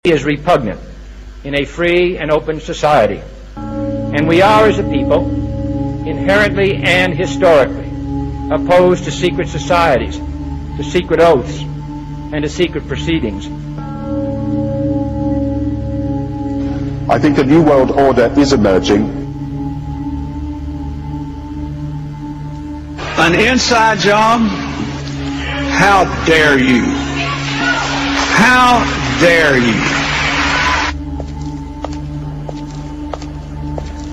is repugnant in a free and open society. And we are, as a people, inherently and historically opposed to secret societies, to secret oaths, and to secret proceedings. I think a new world order is emerging. An inside job? How dare you? How dare you?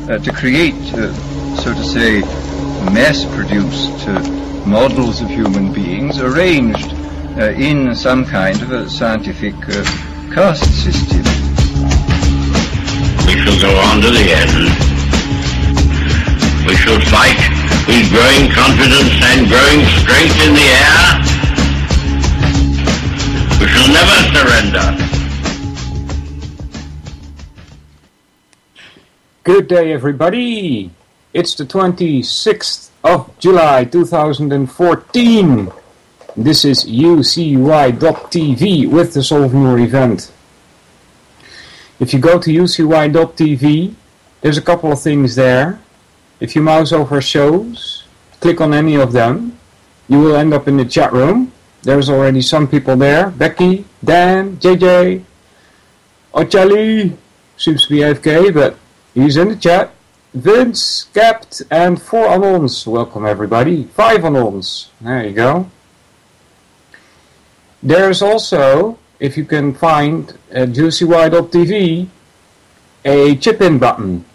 To create, so to say, mass-produced models of human beings arranged in some kind of a scientific caste system. We shall go on to the end. We shall fight with growing confidence and growing strength in the air. We shall never surrender. Good day, everybody. It's the 26th of July 2014. This is UCY.tv with the Solvinur Event. If you go to UCY.tv, there's a couple of things there. If you mouse over shows, click on any of them, you will end up in the chat room. There's already some people there. Becky, Dan, JJ, Ochali, seems to be AFK, but he's in the chat. Vince, Capt, and 4 Anons. Welcome everybody. 5 Anons. There you go. There's also, if you can find at UCY.tv, a chip-in button.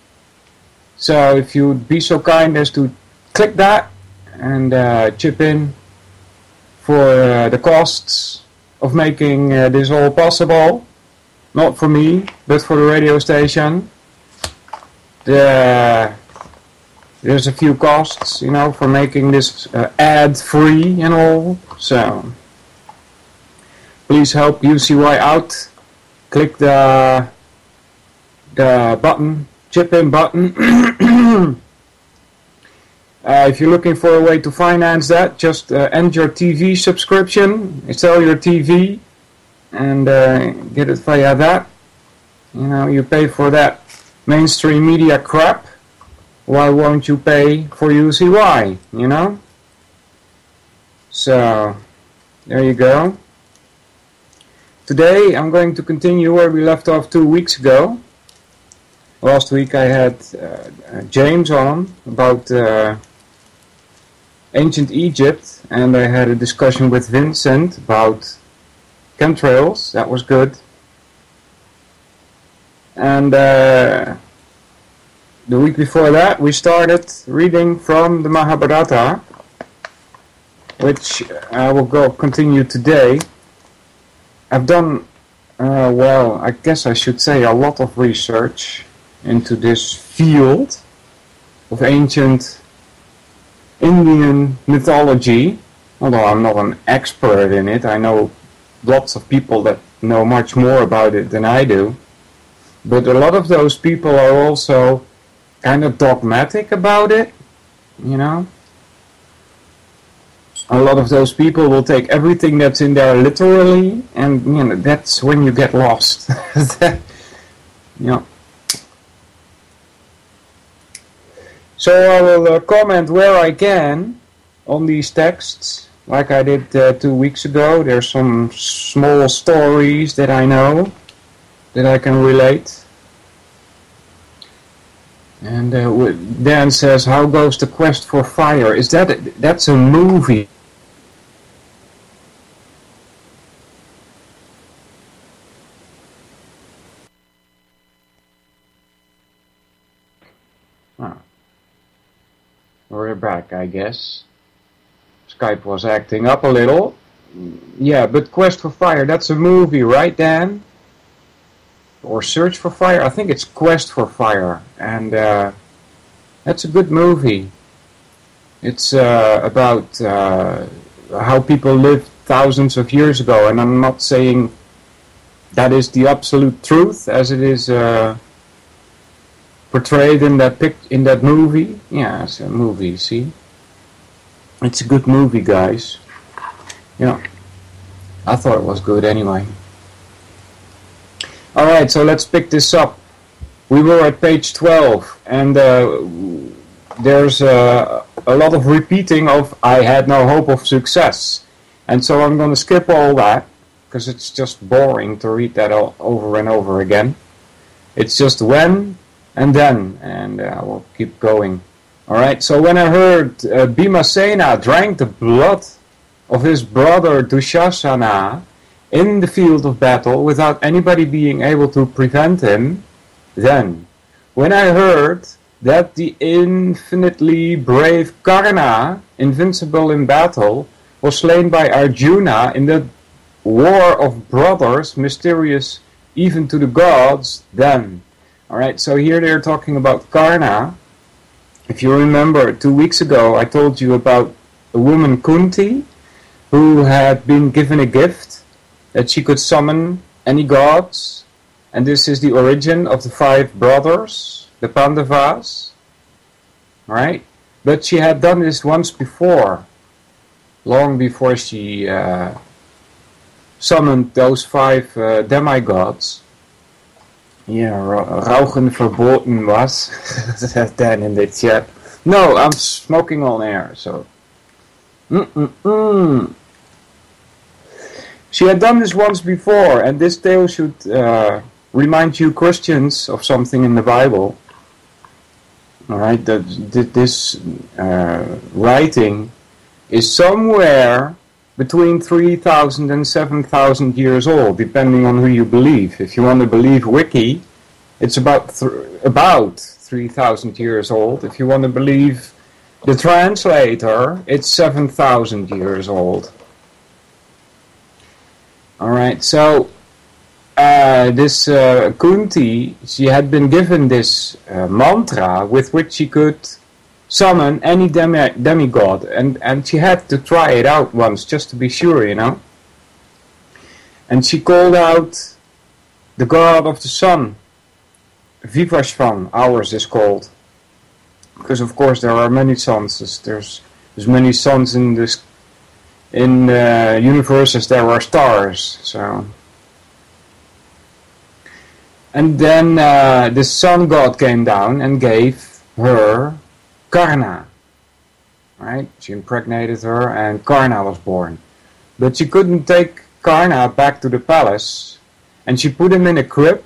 So if you'd be so kind as to click that and chip in for the costs of making this all possible. Not for me, but for the radio station. There's a few costs, for making this ad-free and all. So please help UCY out. Click the button, chip-in button. If you're looking for a way to finance that, just end your TV subscription, sell your TV, and get it via that. You pay for that mainstream media crap. Why won't you pay for UCY, So, there you go. Today I'm going to continue where we left off 2 weeks ago. Last week I had James on about ancient Egypt, and I had a discussion with Vincent about chemtrails. That was good. And the week before that we started reading from the Mahabharata, which I will continue today. I've done, I guess I should say, a lot of research into this field of ancient Indian mythology, although I'm not an expert in it. I know lots of people that know much more about it than I do. But a lot of those people are also kind of dogmatic about it, A lot of those people will take everything that's in there literally, and that's when you get lost. So I will comment where I can on these texts, like I did 2 weeks ago. There's some small stories that I know, that I can relate. And Dan says, how goes the quest for fire? That's a movie. We're back, I guess. Skype was acting up a little. Yeah, but Quest for Fire, that's a movie, right, Dan? Or Search for Fire? I think it's Quest for Fire. And that's a good movie. It's about how people lived thousands of years ago. And I'm not saying that is the absolute truth, as it is portrayed in that movie. Yeah, it's a movie, see? It's a good movie, guys. I thought it was good anyway. Alright, so let's pick this up. We were at page 12, and there's a lot of repeating of I had no hope of success. And so I'm going to skip all that, because it's just boring to read that all over and over again. It's just when and then, and we'll keep going. Alright, so when I heard Bhimasena drank the blood of his brother Dushasana in the field of battle without anybody being able to prevent him, then, when I heard that the infinitely brave Karna, invincible in battle, was slain by Arjuna in the war of brothers, mysterious even to the gods, then. Alright, so here they're talking about Karna. If you remember, 2 weeks ago I told you about a woman Kunti who had been given a gift that she could summon any gods, and this is the origin of the 5 brothers, the Pandavas. Right? But she had done this once before, long before she summoned those 5 demigods. Yeah, Rauchen verboten was, says Dan in the chat. No, I'm smoking on air, so. She had done this once before, and this tale should remind you Christians of something in the Bible. Alright, this writing is somewhere between 3,000 and 7,000 years old, depending on who you believe. If you want to believe Wiki, it's about 3,000 years old. If you want to believe the translator, it's 7,000 years old. Alright, so this Kunti, she had been given this mantra with which she could summon any demigod, and she had to try it out once just to be sure, you know. And she called out the god of the sun, Vivashvan, ours is called, because of course there are many suns. There's many suns in this universe as there are stars. So, and then the sun god came down and gave her Karna, right? She impregnated her and Karna was born. But she couldn't take Karna back to the palace, and she put him in a crib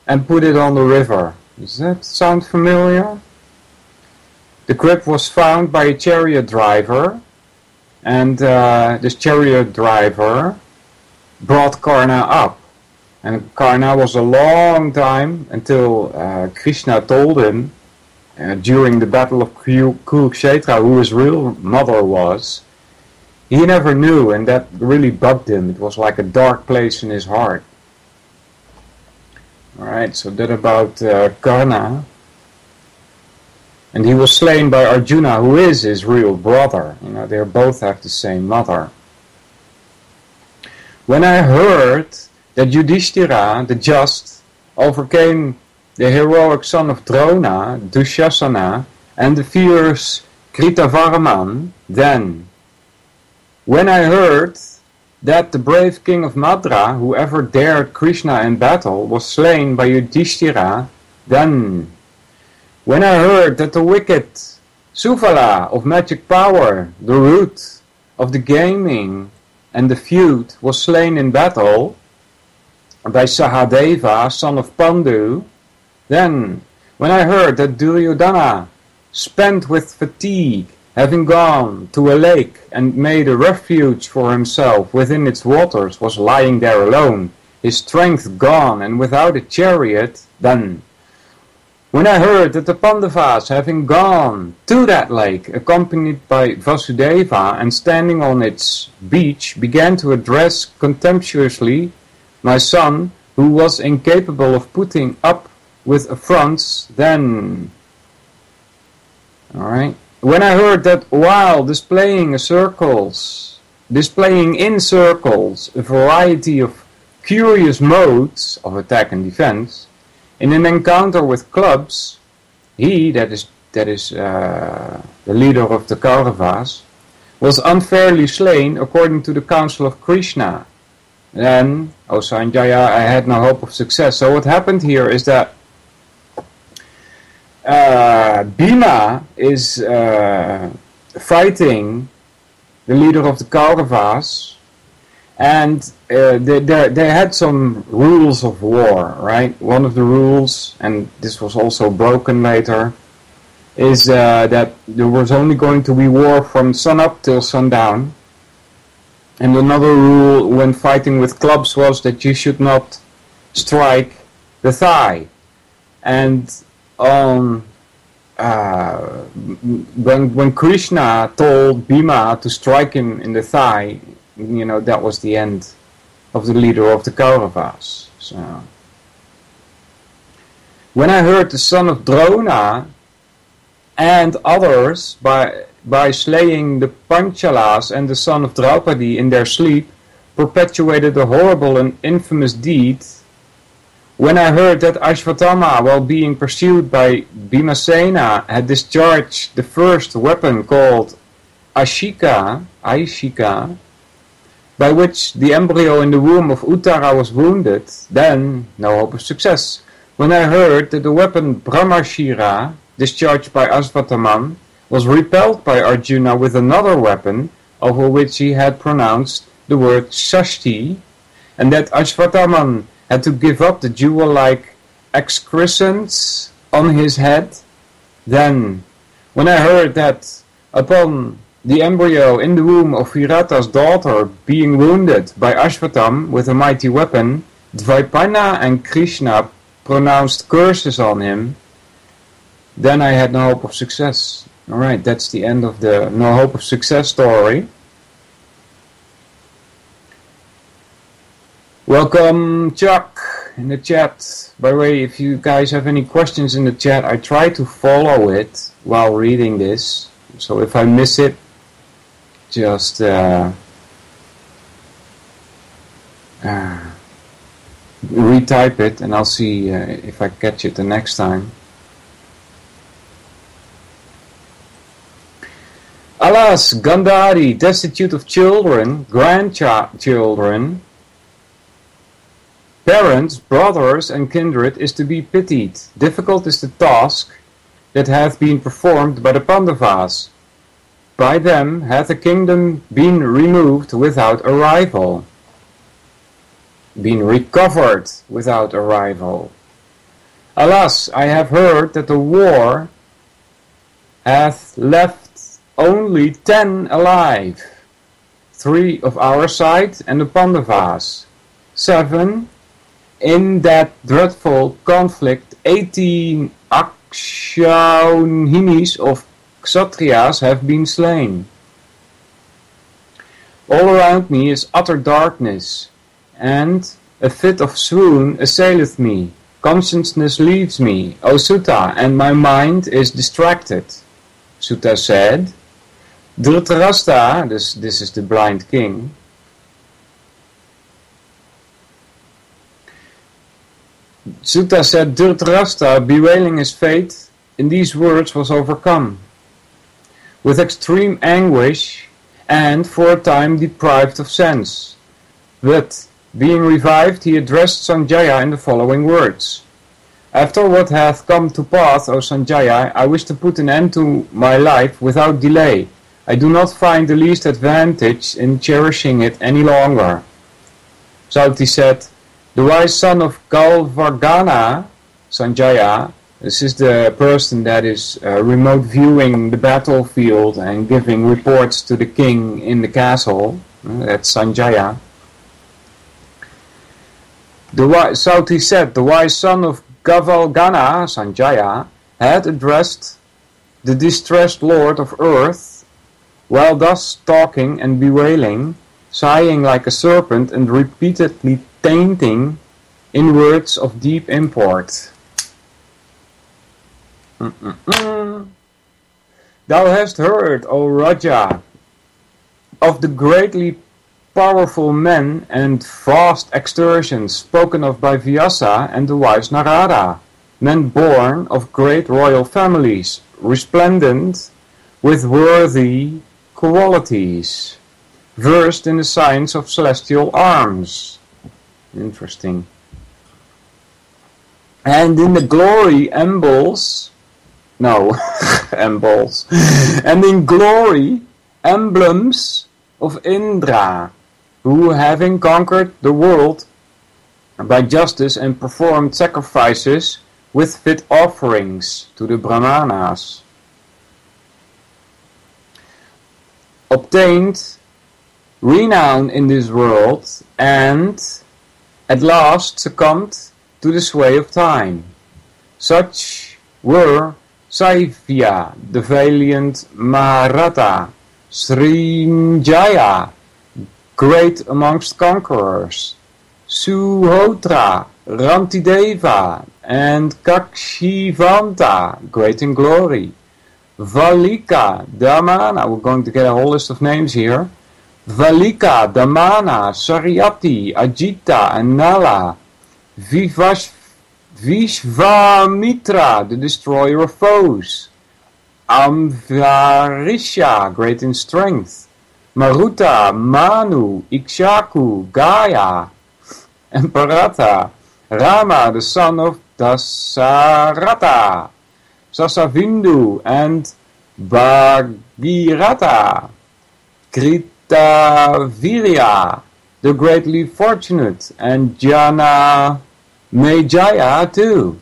and put it on the river. Does that sound familiar? The crib was found by a chariot driver, and this chariot driver brought Karna up. And Karna was a long time until Krishna told him during the battle of Kurukshetra who his real mother was. He never knew, and that really bugged him. It was like a dark place in his heart. Alright, so that about Karna. And he was slain by Arjuna, who is his real brother. You know, they both have the same mother. When I heard that Yudhishthira, the just, overcame the heroic son of Drona, Dushasana, and the fierce Kritavarman, then, when I heard that the brave king of Madra, who ever dared Krishna in battle, was slain by Yudhishthira, then, when I heard that the wicked Suvala of magic power, the root of the gaming and the feud, was slain in battle by Sahadeva, son of Pandu, then, when I heard that Duryodhana, spent with fatigue, having gone to a lake and made a refuge for himself within its waters, was lying there alone, his strength gone and without a chariot, then, when I heard that the Pandavas, having gone to that lake, accompanied by Vasudeva, and standing on its beach, began to address contemptuously my son, who was incapable of putting up with affronts, then. Alright. When I heard that while displaying in circles a variety of curious modes of attack and defense, in an encounter with clubs, he, that is the leader of the Kauravas, was unfairly slain according to the counsel of Krishna. Then, O Sanjaya, I had no hope of success. So what happened here is that Bhima is fighting the leader of the Kauravas, and they had some rules of war, right? One of the rules, and this was also broken later, is that there was only going to be war from sunup till sundown. And another rule when fighting with clubs was that you should not strike the thigh. And when Krishna told Bhima to strike him in the thigh, that was the end of the leader of the Kauravas. So, when I heard the son of Drona and others by slaying the Panchalas and the son of Draupadi in their sleep perpetuated a horrible and infamous deed, when I heard that Ashvatthama, while being pursued by Bhimasena, had discharged the first weapon called Aishika, by which the embryo in the womb of Uttara was wounded, then no hope of success. When I heard that the weapon Brahmashira, discharged by Ashvatthama, was repelled by Arjuna with another weapon, over which he had pronounced the word Shashti, and that Ashvatthama had to give up the jewel-like excrescence on his head, then, when I heard that upon the embryo in the womb of Virata's daughter being wounded by Ashvatthama with a mighty weapon, Dvaipana and Krishna pronounced curses on him, then I had no hope of success. Alright, that's the end of the no hope of success story. Welcome, Chuck, in the chat. By the way, if you guys have any questions in the chat, I try to follow it while reading this. So if I miss it, just retype it and I'll see if I catch it the next time. Alas, Gandhari, destitute of children, grandchildren, parents, brothers, and kindred, is to be pitied. Difficult is the task that hath been performed by the Pandavas. By them hath the kingdom been removed without a rival, been recovered without a rival. Alas, I have heard that the war hath left only 10 alive, 3 of our side and the Pandavas, 7 in that dreadful conflict. 18 Akshauhinis of Kshatriyas have been slain. All around me is utter darkness, and a fit of swoon assaileth me. Consciousness leaves me, O Sutta, and my mind is distracted. Sutta said, Dhritarashtra, this is the blind king, Sutta said, Dhritarashtra, bewailing his fate, in these words was overcome with extreme anguish and for a time deprived of sense. But, being revived, he addressed Sanjaya in the following words. After what hath come to pass, O Sanjaya, I wish to put an end to my life without delay. I do not find the least advantage in cherishing it any longer. Sauti said, the wise son of Galvargana, Sanjaya, this is the person that is remote viewing the battlefield and giving reports to the king in the castle, that's Sanjaya. Sauti said, the wise son of Gavalgana, Sanjaya, had addressed the distressed lord of earth, while thus talking and bewailing, sighing like a serpent and repeatedly tainting in words of deep import. Thou hast heard, O Raja, of the greatly powerful men and vast excursions spoken of by Vyasa and the wise Narada, men born of great royal families, resplendent with worthy qualities, versed in the science of celestial arms, Interesting. And in the glory emblems, and in glory emblems of Indra, who having conquered the world by justice and performed sacrifices with fit offerings to the Brahmanas, obtained renown in this world and at last succumbed to the sway of time. Such were Saivya, the valiant Maratha, Srinjaya, great amongst conquerors, Suhotra, Rantideva, and Kakshivanta, great in glory, Valika, Damana, we're going to get a whole list of names here, Valika, Damana, Saryati, Ajita, and Nala, Vishvamitra, the destroyer of foes, Amvarisha, great in strength, Maruta, Manu, Ikshaku, Gaya, and Parata, Rama, the son of Dasarata, Sasavindu, and Bhagirata, Kritavirya, the greatly fortunate, and Jana Mejaya too,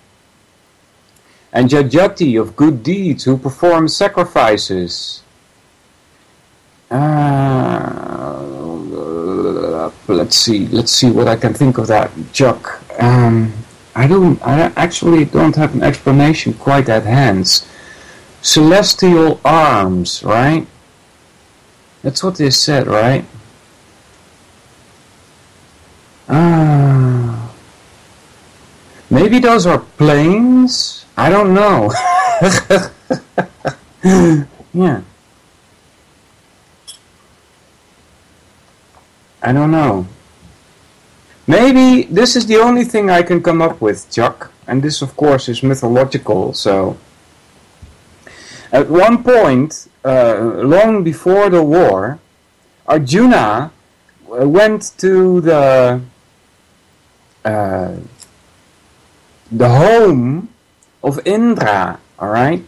and Jajati of good deeds who perform sacrifices. Let's see what I can think of that, Chuck. I actually don't have an explanation quite at hand. Celestial arms, right? That's what they said, right? Maybe those are planes? I don't know. Yeah. I don't know. Maybe this is the only thing I can come up with, Chuck. And this, of course, is mythological, so... At one point, long before the war, Arjuna went to the home of Indra, alright?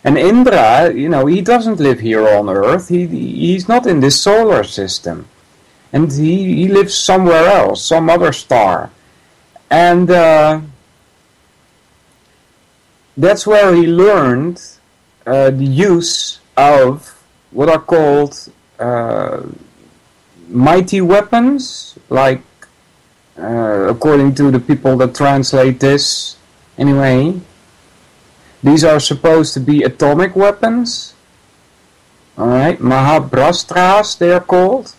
And Indra, he doesn't live here on Earth. He's not in this solar system. And he lives somewhere else, some other star. And that's where he learned the use of what are called mighty weapons, like according to the people that translate this, anyway, these are supposed to be atomic weapons, alright, Mahabrastras they are called,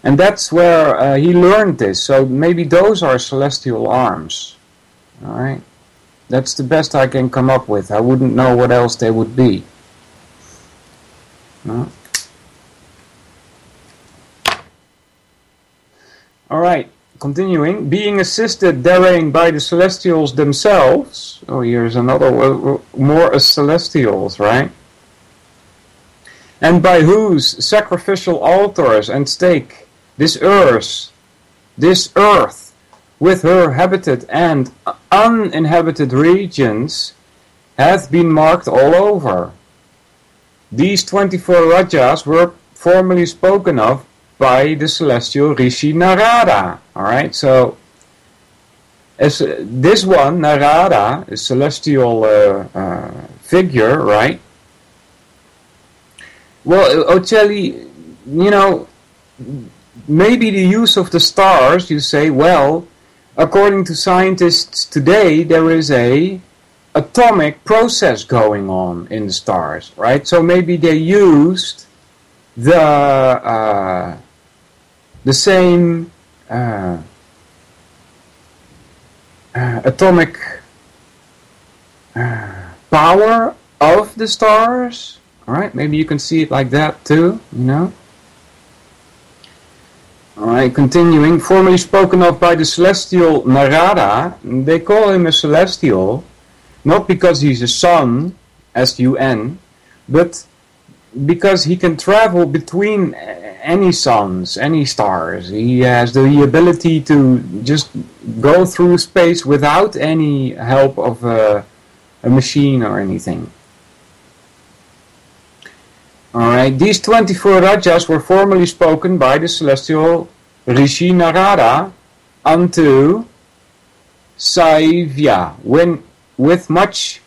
and that's where he learned this, so maybe those are celestial arms, alright, that's the best I can come up with. I wouldn't know what else they would be. No? Alright, continuing. Being assisted therein by the celestials themselves. Oh, here's another one. More celestials, right? And by whose sacrificial altars and stake this earth with her habited and uninhabited regions hath been marked all over. These 24 Rajas were formerly spoken of by the celestial Rishi Narada. Alright, so as this one, Narada, a celestial figure, right? Well, Ocelli, maybe the use of the stars, you say, well, according to scientists today, there is a atomic process going on in the stars, right? So maybe they used the same atomic power of the stars, all right? Maybe you can see it like that too, Alright, continuing, formerly spoken of by the celestial Narada, they call him a celestial, not because he's a sun, S-U-N, but because he can travel between any suns, any stars. He has the ability to just go through space without any help of a machine or anything. Alright, these 24 rajas were formerly spoken by the celestial Rishi Narada unto Saivya, when with much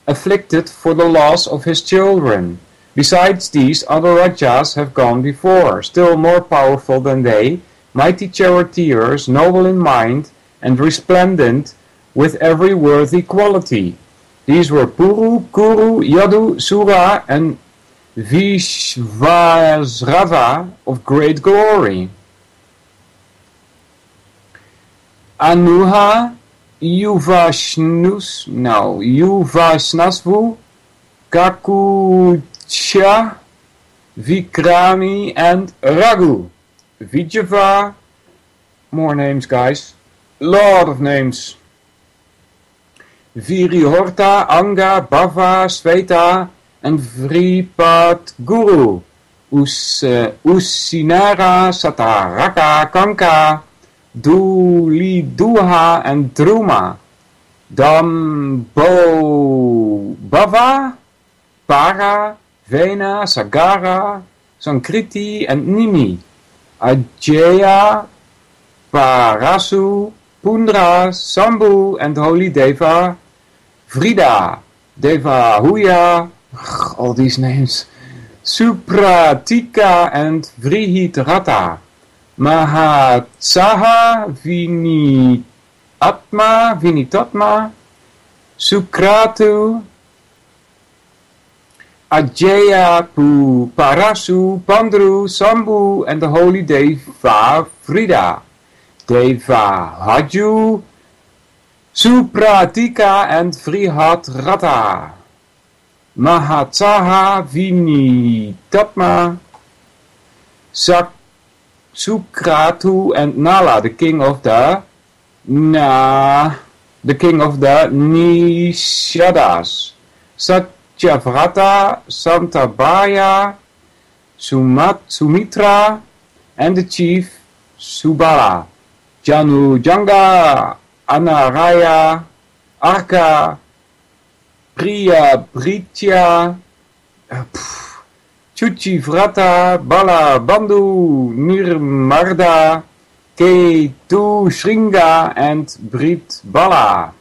afflicted for the loss of his children. Besides these, other rajas have gone before, still more powerful than they, mighty charioteers, noble in mind, and resplendent with every worthy quality. These were Puru, Kuru, Yadu, Sura, and Vishvasrava of great glory. Anuha, Yuvasnasvu, Kakucha, Vikrami, and Raghu. Vijava, more names, guys. Lot of names. Virihorta, Anga, Bhava, Sveta, and Vripat Guru. Usinara, Sataraka, Kanka, Duliduha, and Druma. Dambo Bhava, Para, Vena, Sagara, Sankriti, and Nimi. Ajaya, Parasu, Pundra, Sambhu, and Holy Deva, Vrida, Deva Huya, all these names, Supratika, and Vrihitrata, Mahatsaha, Vinitatma, Sukratu, Ajaya, Parasu, Pandru, Sambhu, and the Holy Deva Vrida, Deva Haju, Supratika, and Vrihatrata, Mahatsaha, Vinitatma, Sukratu, and Nala, the king of the Nishadas, Satyavrata, Santabhaya, Sumitra, and the chief Subala, Janujanga, Anaraya, Arka, Priya, Britya, Chuchivrata, Bala, Bandhu, Nirmarda, Ketu, Shringa, and Brit Bala.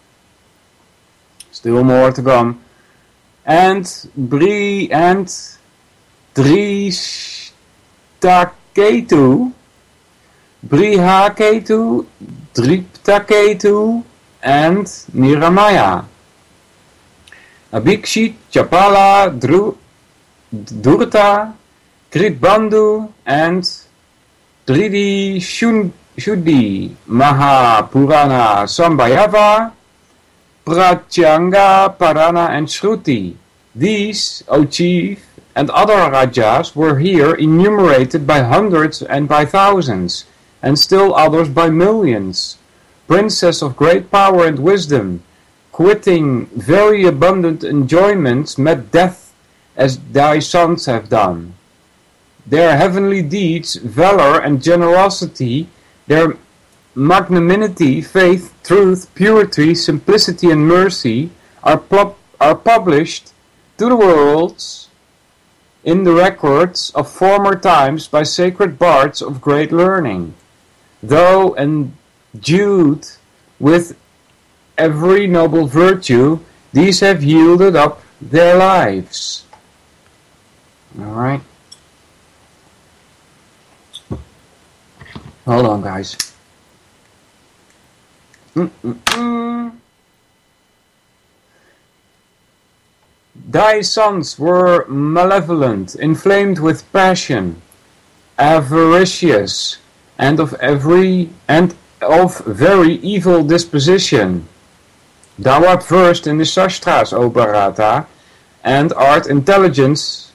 Still more to come. And Bri and Drishtaketu, Brihaketu, Driptaketu, and Niramaya. Abhikshit, Chapala, Durta, Kritbandhu, and Dridi Shuddhi, Mahapurana, Sambhayava, Pratyanga, Parana, and Shruti. These, O chief, and other rajas were here enumerated by hundreds and by thousands, and still others by millions. Princess of great power and wisdom, quitting very abundant enjoyments, met death as thy sons have done. Their heavenly deeds, valor, and generosity, their magnanimity, faith, truth, purity, simplicity, and mercy are published to the worlds in the records of former times by sacred bards of great learning. Though endued with every noble virtue, these have yielded up their lives. Alright. Hold on, guys. Thy sons were malevolent, inflamed with passion, avaricious, and of very evil disposition. Thou art versed in the Shastras, O Bharata, and art intelligent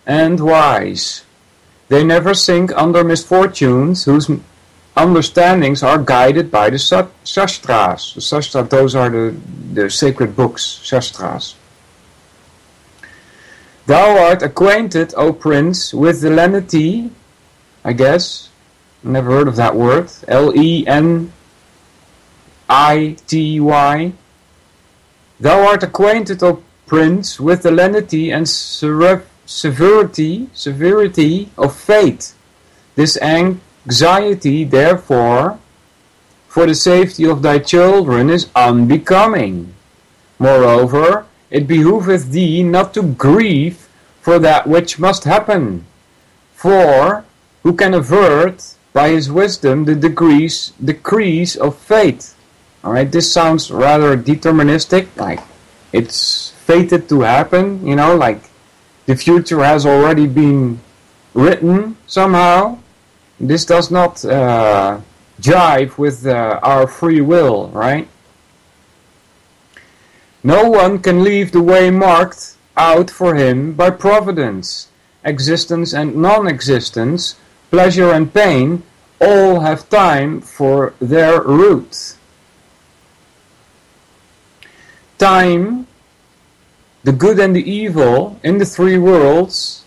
and wise. They never sink under misfortunes, whose understandings are guided by the Shastras. The Shastras, those are the sacred books, Shastras. Thou art acquainted, O prince, with the lenity, I guess, never heard of that word, Lenity. Thou art acquainted, O prince, with the lenity and severity of fate. This anxiety, therefore, for the safety of thy children is unbecoming. Moreover, it behoveth thee not to grieve for that which must happen. For who can avert by his wisdom the decrees of fate? Alright, this sounds rather deterministic, like it's fated to happen, like the future has already been written somehow. This does not jive with our free will, right? No one can leave the way marked out for him by providence. Existence and non-existence, pleasure and pain, all have time for their root. Time, the good and the evil in the three worlds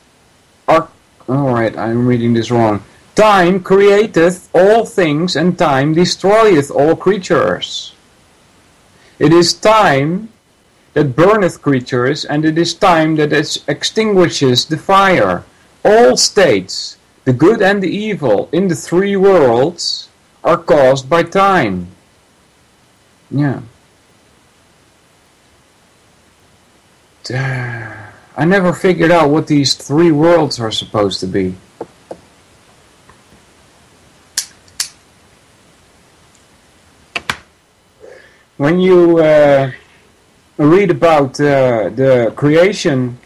are... Alright, I'm reading this wrong. Time createth all things and time destroyeth all creatures. It is time that burneth creatures, and it is time that extinguishes the fire. All states, the good and the evil in the three worlds, are caused by time. Yeah. I never figured out what these three worlds are supposed to be. When you read about the creation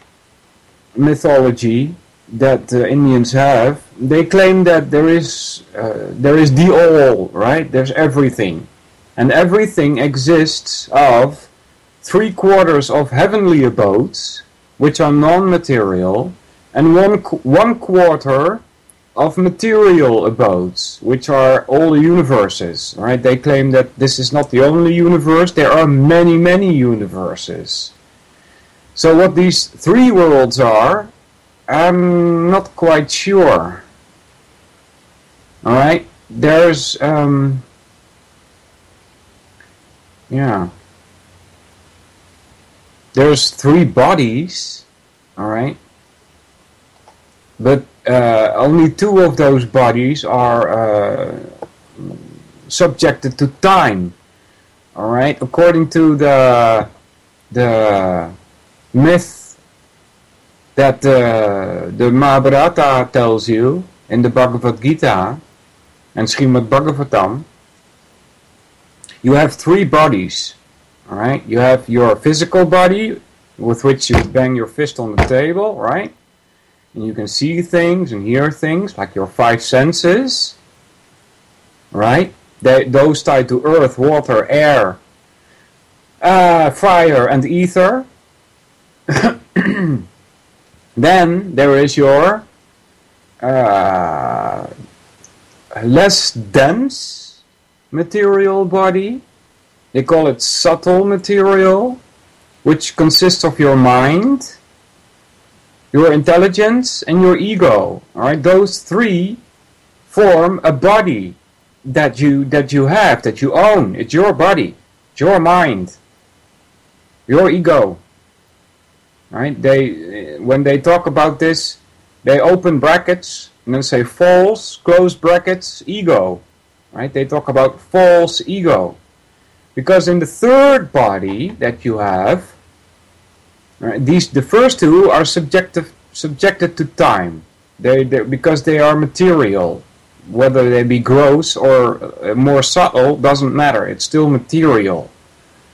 mythology that Indians have, they claim that there is the all, right? There's everything, and everything exists of 3/4 of heavenly abodes, which are non-material, and 1/4 of material abodes, which are all the universes, right? They claim that this is not the only universe, there are many, many universes. So what these three worlds are, I'm not quite sure. Alright, there's, there's three bodies, alright, but only two of those bodies are subjected to time. Alright, according to the myth that the Mahabharata tells you in the Bhagavad Gita and Srimad Bhagavatam, you have three bodies. Alright, you have your physical body with which you bang your fist on the table, right? And you can see things and hear things, like your five senses, right? Those tied to earth, water, air, fire, and ether. Then there is your less dense material body. They call it subtle material, which consists of your mind, your intelligence, and your ego. Alright, those three form a body that you have, that you own. It's your body, it's your mind, your ego. Alright, when they talk about this, they open brackets and then say false, close brackets, ego. Right? They talk about false ego. Because in the third body that you have, right, the first two are subjected to time. Because they are material. Whether they be gross or more subtle doesn't matter. It's still material.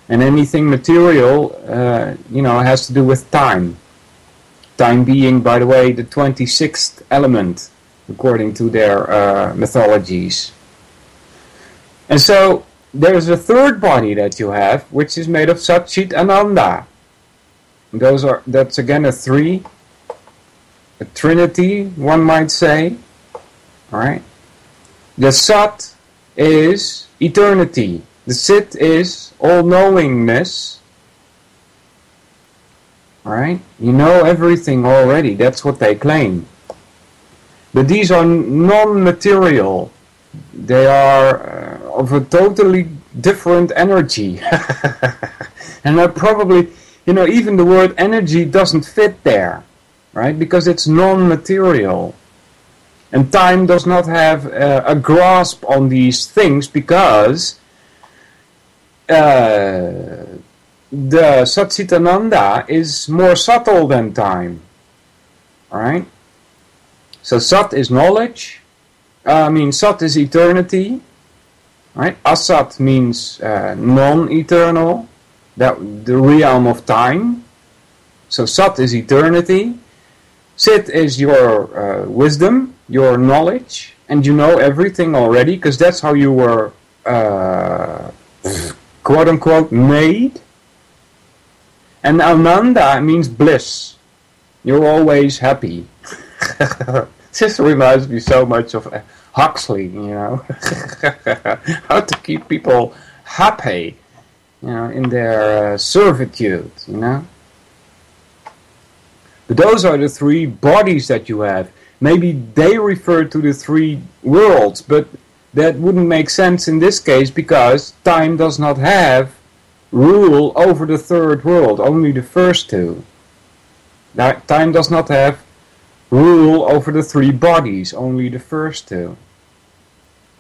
And anything material, has to do with time. Time being, by the way, the 26th element, according to their mythologies. And so, there's a third body that you have, which is made of Sat, Chit, and Ananda. That's again a trinity, one might say. Alright. The Sat is eternity. The Chit is all-knowingness. right? You know everything already. That's what they claim. But these are non-material. They are of a totally different energy. And they're probably, even the word energy doesn't fit there, right? Because it's non-material. And time does not have a grasp on these things because the Satchitananda is more subtle than time. Alright? So Sat is knowledge. Sat is eternity. Right? Asat means non-eternal. The realm of time. So Sat is eternity. Sit is your wisdom, your knowledge, and you know everything already, because that's how you were quote-unquote made. And Ananda means bliss. You're always happy. This reminds me so much of Huxley, how to keep people happy, in their servitude, But those are the three bodies that you have. Maybe they refer to the three worlds, but that wouldn't make sense in this case because time does not have rule over the third world, only the first two. Time does not have rule over the three bodies, only the first two.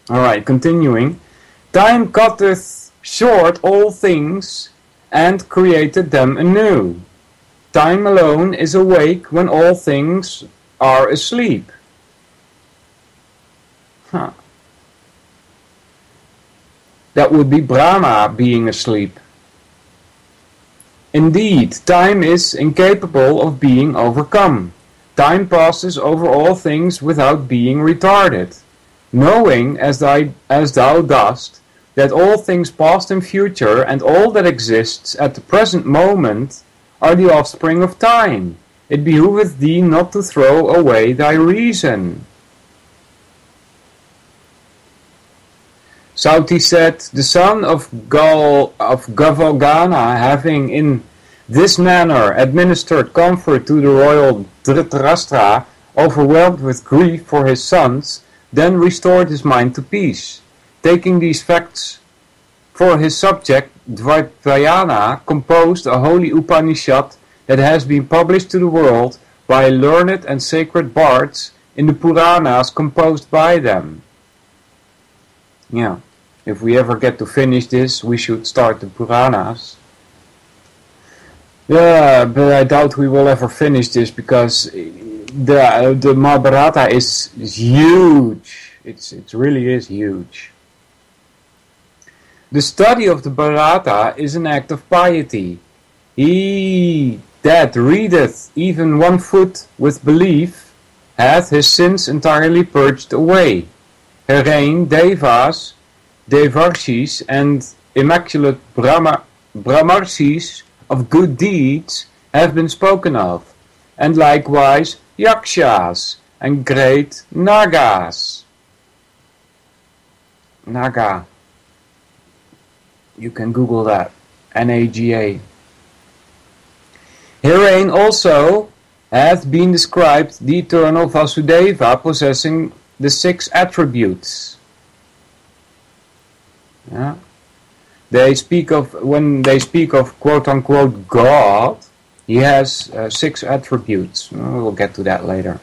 Alright, continuing. Time cutteth short all things and created them anew. Time alone is awake when all things are asleep. That would be Brahma being asleep. Indeed, time is incapable of being overcome. Time passes over all things without being retarded. Knowing, as thou dost, that all things past and future and all that exists at the present moment are the offspring of time, it behoveth thee not to throw away thy reason. Sauti said, the son of Gavalgana, having in this manner administered comfort to the royal Dhritarashtra, overwhelmed with grief for his sons, then restored his mind to peace. Taking these facts for his subject, Dvaipayana composed a holy Upanishad that has been published to the world by learned and sacred bards in the Puranas composed by them. Yeah, if we ever get to finish this, we should start the Puranas. Yeah, but I doubt we will ever finish this because the Mahabharata is huge. It really is huge. The study of the Bharata is an act of piety. He that readeth even 1 foot with belief hath his sins entirely purged away. Herein Devas, Devarshis and immaculate Brahmarshis of good deeds have been spoken of, and likewise Yakshas and great Nagas. Naga. You can Google that. N-A-G-A. Herein also hath been described the eternal Vasudeva possessing the 6 attributes. Yeah. When they speak of quote-unquote God, he has 6 attributes. We'll get to that later.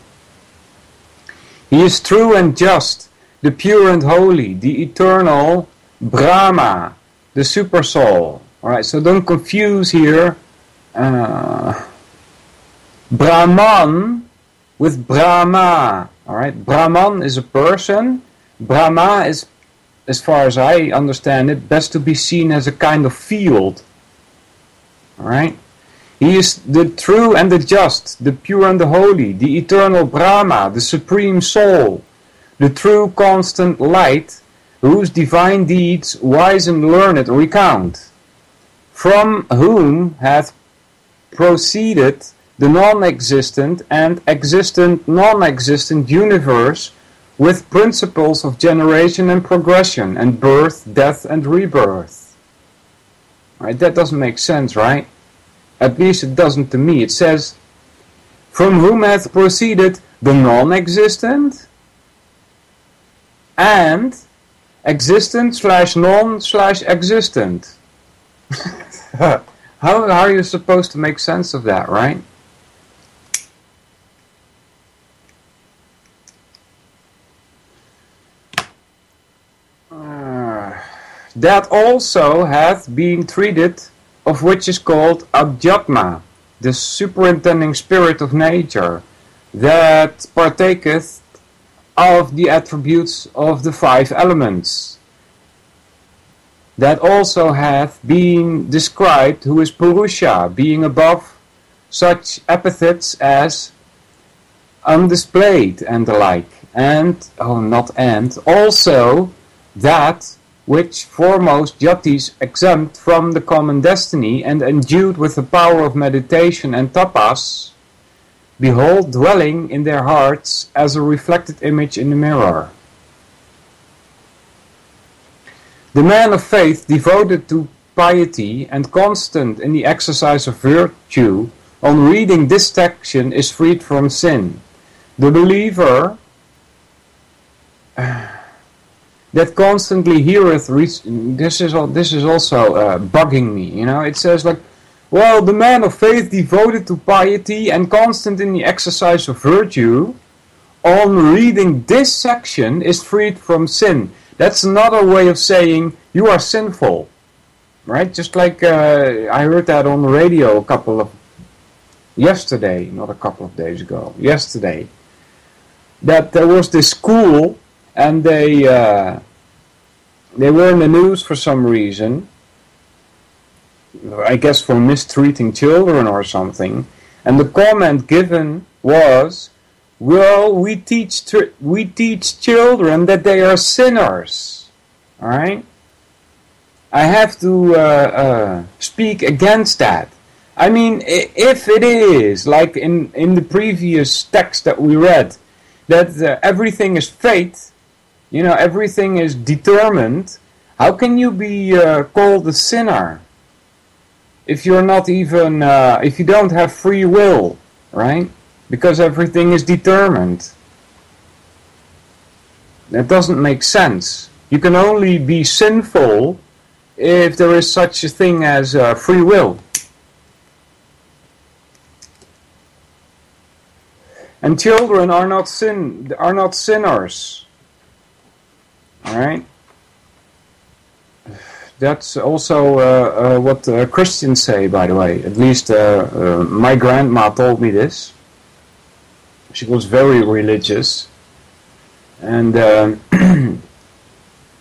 He is true and just, the pure and holy, the eternal Brahma, the super soul. Alright, so don't confuse here Brahman with Brahma. Alright, Brahman is a person. Brahma is, as far as I understand it, best to be seen as a kind of field. Alright? He is the true and the just, the pure and the holy, the eternal Brahma, the supreme soul, the true constant light, whose divine deeds wise and learned recount, from whom hath proceeded the non-existent and existent non-existent universe with principles of generation and progression and birth, death and rebirth. Right? That doesn't make sense, right? At least it doesn't to me. It says, from whom hath proceeded the non-existent and existent / non / existent. How are you supposed to make sense of that, right? That also hath been treated, of which is called Adhyatma, the superintending spirit of nature, that partaketh of the attributes of the 5 elements. That also hath been described, who is Purusha, being above such epithets as undisplayed and the like. Also that which foremost Jatis exempt from the common destiny and endued with the power of meditation and tapas, behold dwelling in their hearts as a reflected image in the mirror. The man of faith devoted to piety and constant in the exercise of virtue, on reading this section is freed from sin. The believer that constantly heareth, this is also bugging me, you know. It says like, well, the man of faith devoted to piety and constant in the exercise of virtue, on reading this section is freed from sin. That's another way of saying you are sinful, right? Just like I heard that on the radio yesterday, not a couple of days ago, yesterday, that there was this school and they were in the news for some reason, I guess for mistreating children or something, and the comment given was, well, we teach children that they are sinners, all right? I have to speak against that. I mean, if it is, like in the previous text that we read, that everything is fate, you know, everything is determined, how can you be called a sinner if you're not even, if you don't have free will, right? Because everything is determined. That doesn't make sense. You can only be sinful if there is such a thing as free will. And children are not sinners. Alright? That's also what Christians say, by the way. At least my grandma told me this. She was very religious. And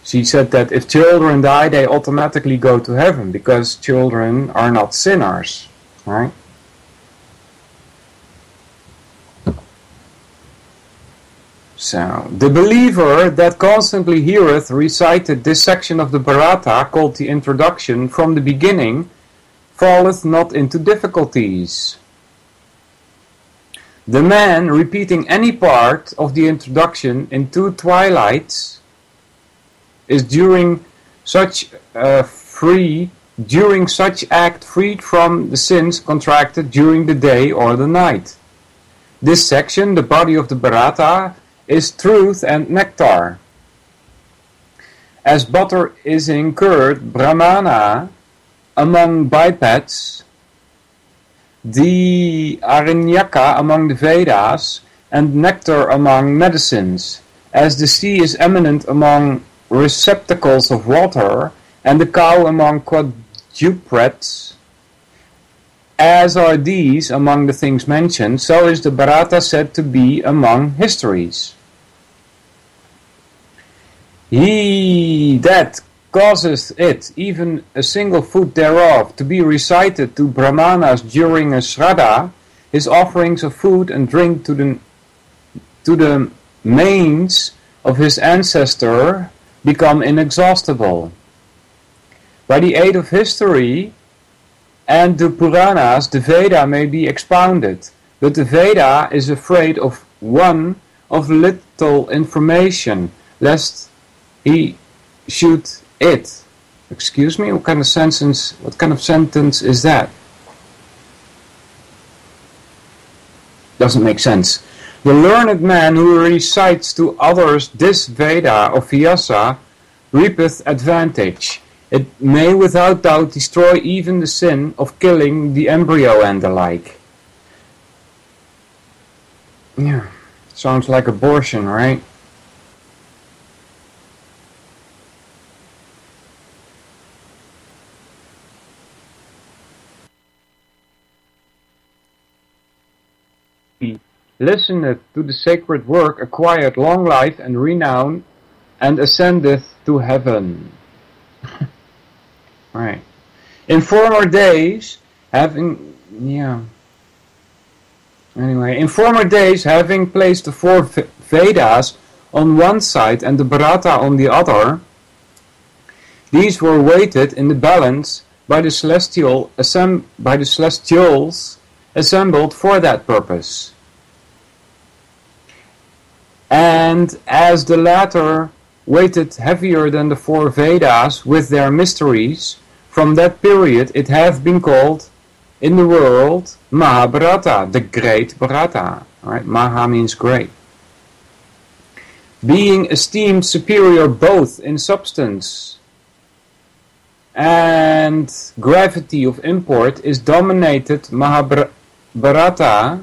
she said that if children die, they automatically go to heaven, because children are not sinners. Right? So, the believer that constantly heareth recited this section of the Bharata, called the introduction, from the beginning, falleth not into difficulties. The man repeating any part of the introduction in 2 twilights is during such act freed from the sins contracted during the day or the night. This section, the body of the Bharata, is truth and nectar. As butter is incurred, brahmana, among bipeds, the Aranyaka among the Vedas, and nectar among medicines, as the sea is eminent among receptacles of water, and the cow among quadrupeds, as are these among the things mentioned, so is the Bharata said to be among histories. He that causeth it, even a single foot thereof, to be recited to Brahmanas during a Shraddha, his offerings of food and drink to the manes of his ancestor become inexhaustible. By the aid of history and the Puranas, the Veda may be expounded, but the Veda is afraid of one of little information, lest he should it. Excuse me, what kind of sentence is that? doesn't make sense. The learned man who recites to others this Veda of Vyasa reapeth advantage. It may without doubt destroy even the sin of killing the embryo and the like. Yeah, sounds like abortion, right? Listeneth to the sacred work, acquired long life and renown, and ascendeth to heaven. Right. In former days, having placed the four Vedas on one side and the Bharata on the other, these were weighted in the balance by the celestials assembled for that purpose. And as the latter weighted heavier than the four Vedas with their mysteries, from that period it hath been called in the world Mahabharata, the great Bharata. Right? Maha means great. Being esteemed superior both in substance and gravity of import, is dominated Mahabharata.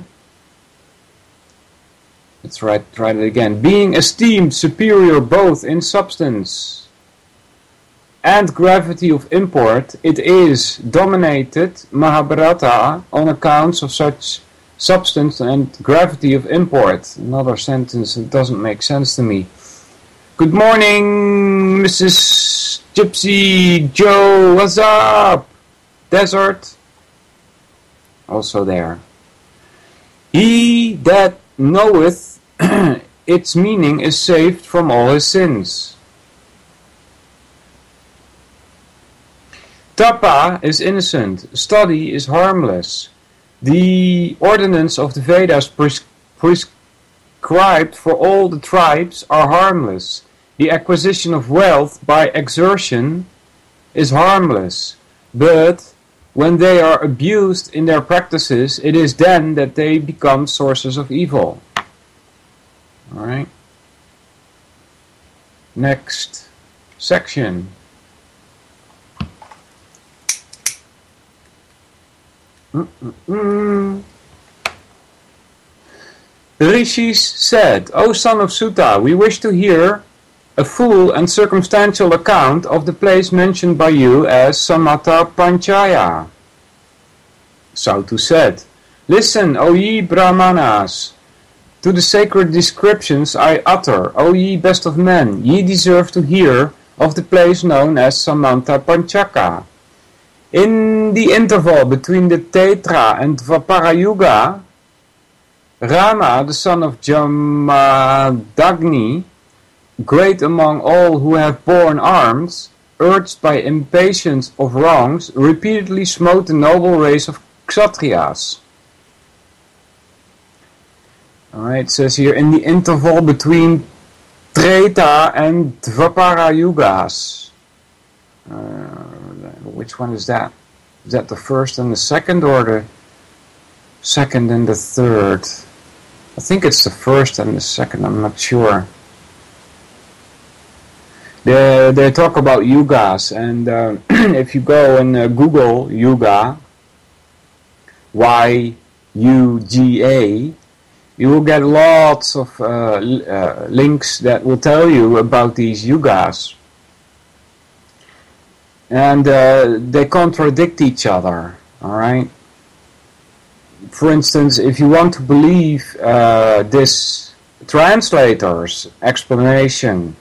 Let's write it again. Being esteemed superior both in substance and gravity of import, it is dominated Mahabharata on accounts of such substance and gravity of import. Another sentence that doesn't make sense to me. Good morning, Mrs. Gypsy Joe. What's up? Desert. Also there. He that knoweth its meaning is saved from all his sins. Tapa is innocent, study is harmless. The ordinance of the Vedas prescribed for all the tribes are harmless. The acquisition of wealth by exertion is harmless, but when they are abused in their practices, it is then that they become sources of evil. Alright. Next section. The Rishis said, O son of Sutta, we wish to hear a full and circumstantial account of the place mentioned by you as Samatha Panchaya. Sautu said, Listen, O ye Brahmanas, to the sacred descriptions I utter, O ye best of men, ye deserve to hear of the place known as Samatha Panchaka. In the interval between the Tetra and Dvapara Yuga, Rama, the son of Jamadagni, great among all who have borne arms, urged by impatience of wrongs, repeatedly smote the noble race of Kshatriyas. Alright, it says here, in the interval between Treta and Dvapara Yugas. Which one is that? Is that the first and the second, or the second and the third? I think it's the first and the second, I'm not sure. They talk about yugas, and if you go and Google yuga, Y-U-G-A, you will get lots of links that will tell you about these yugas. And they contradict each other, alright? For instance, if you want to believe this translator's explanation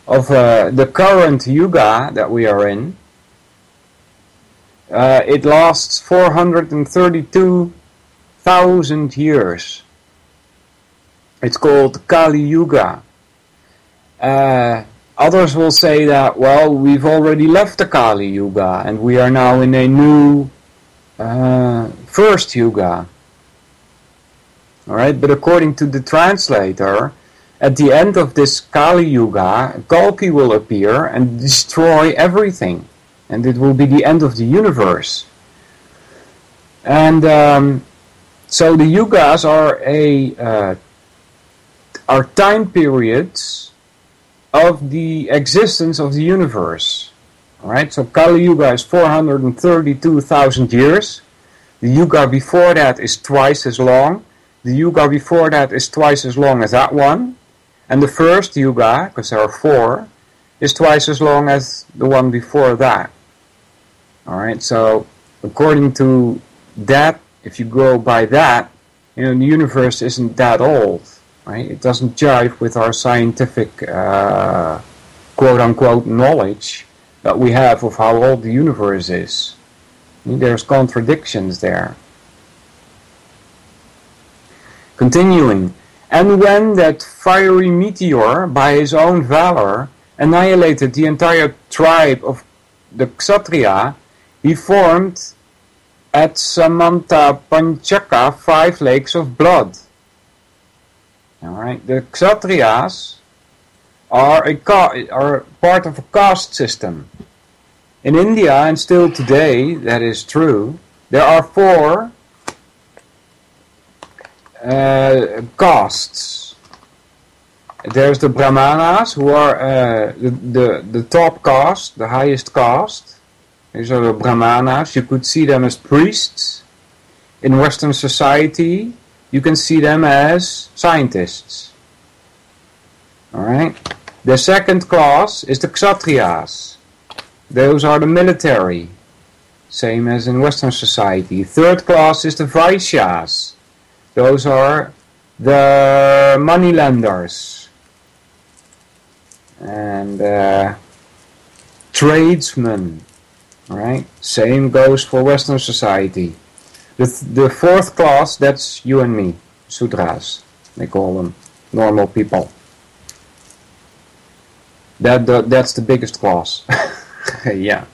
of the current yuga that we are in, it lasts 432,000 years. It's called Kali Yuga. Others will say that, well, we've already left the Kali Yuga and we are now in a new first Yuga. Alright, but according to the translator, at the end of this Kali Yuga, Kalki will appear and destroy everything. And it will be the end of the universe. And So the yugas are time periods of the existence of the universe. All right. So Kali Yuga is 432,000 years. The yuga before that is twice as long. The yuga before that is twice as long as that one. And the first yuga, because there are 4, is twice as long as the one before that. Alright, so according to that, if you go by that, the universe isn't that old. Right? It doesn't jive with our scientific quote-unquote knowledge that we have of how old the universe is. There's contradictions there. Continuing. And when that fiery meteor, by his own valor, annihilated the entire tribe of the Kshatriya, he formed at Samanta Panchaka 5 lakes of blood. Alright, the Kshatriyas are part of a caste system. In India, and still today, that is true, there are 4 castes. There's the Brahmanas, who are the top caste, the highest caste. These are the Brahmanas. You could see them as priests. In Western society, you can see them as scientists. Alright? The second class is the Kshatriyas. Those are the military. Same as in Western society. Third class is the Vaishyas. Those are the moneylenders. And tradesmen. Right? Same goes for Western society. The fourth class, that's you and me. Sudras, they call them. Normal people. That's the biggest class. Yeah.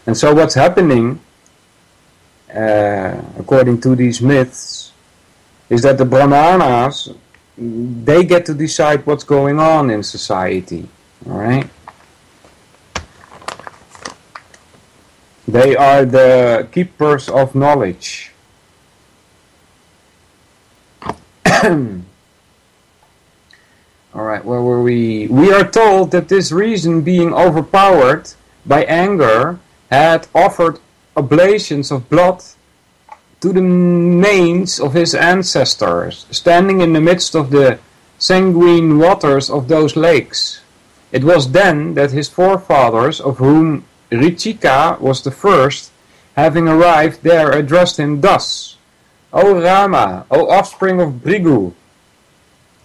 And so what's happening, according to these myths, is that the Brahmanas, they get to decide what's going on in society. Alright? They are the keepers of knowledge. Alright, where were we? We are told that this reason, being overpowered by anger, had offered oblations of blood to the manes of his ancestors, standing in the midst of the sanguine waters of those lakes. It was then that his forefathers, of whom Richika was the first, having arrived there, addressed him thus: O Rama, O offspring of Bhrigu,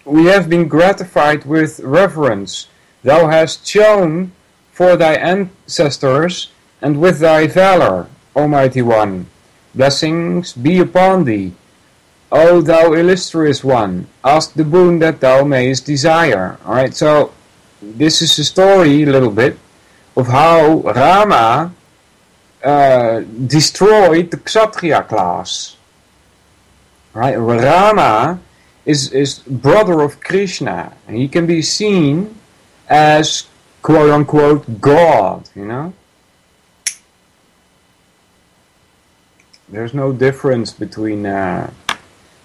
we have been gratified with reverence thou hast shown for thy ancestors, and with thy valor, O mighty one. Blessings be upon thee, O thou illustrious one. Ask the boon that thou mayest desire. Alright, so this is a story, a little bit, of how Rama destroyed the Kshatriya class. Right? Rama is brother of Krishna, and he can be seen as quote unquote God, you know. There's no difference between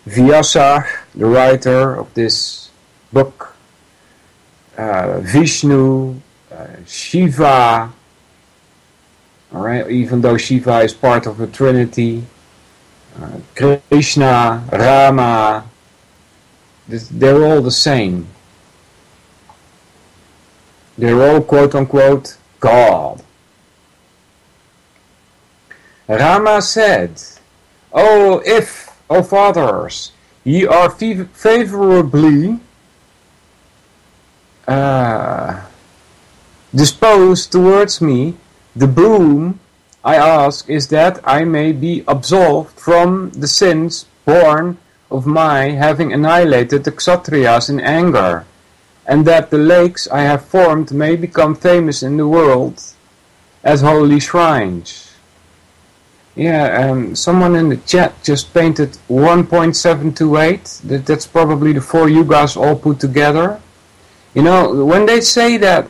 Vyasa, the writer of this book, Vishnu, Shiva, alright, even though Shiva is part of the Trinity, Krishna, Rama, they're all the same. They're all quote unquote God. Rama said, O fathers, ye are favorably disposed towards me, the boon I ask is that I may be absolved from the sins born of my having annihilated the Kshatriyas in anger, and that the lakes I have formed may become famous in the world as holy shrines. Yeah, someone in the chat just painted 1.728. That's probably the 4 yugas all put together. You know, when they say that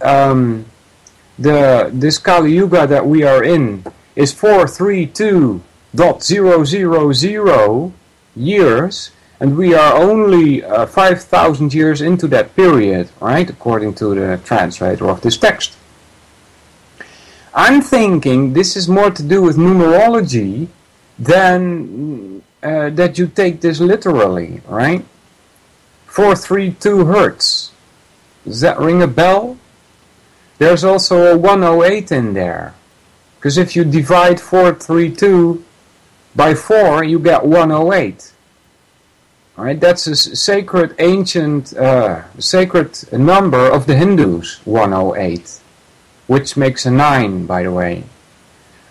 this Kali Yuga that we are in is 432 0.000 years, and we are only 5,000 years into that period, right, according to the translator of this text. I'm thinking this is more to do with numerology than that you take this literally, right? 432 hertz. Does that ring a bell? There's also a 108 in there. Because if you divide 432 by 4, you get 108. Alright, that's a sacred ancient, sacred number of the Hindus, 108. Which makes a 9, by the way.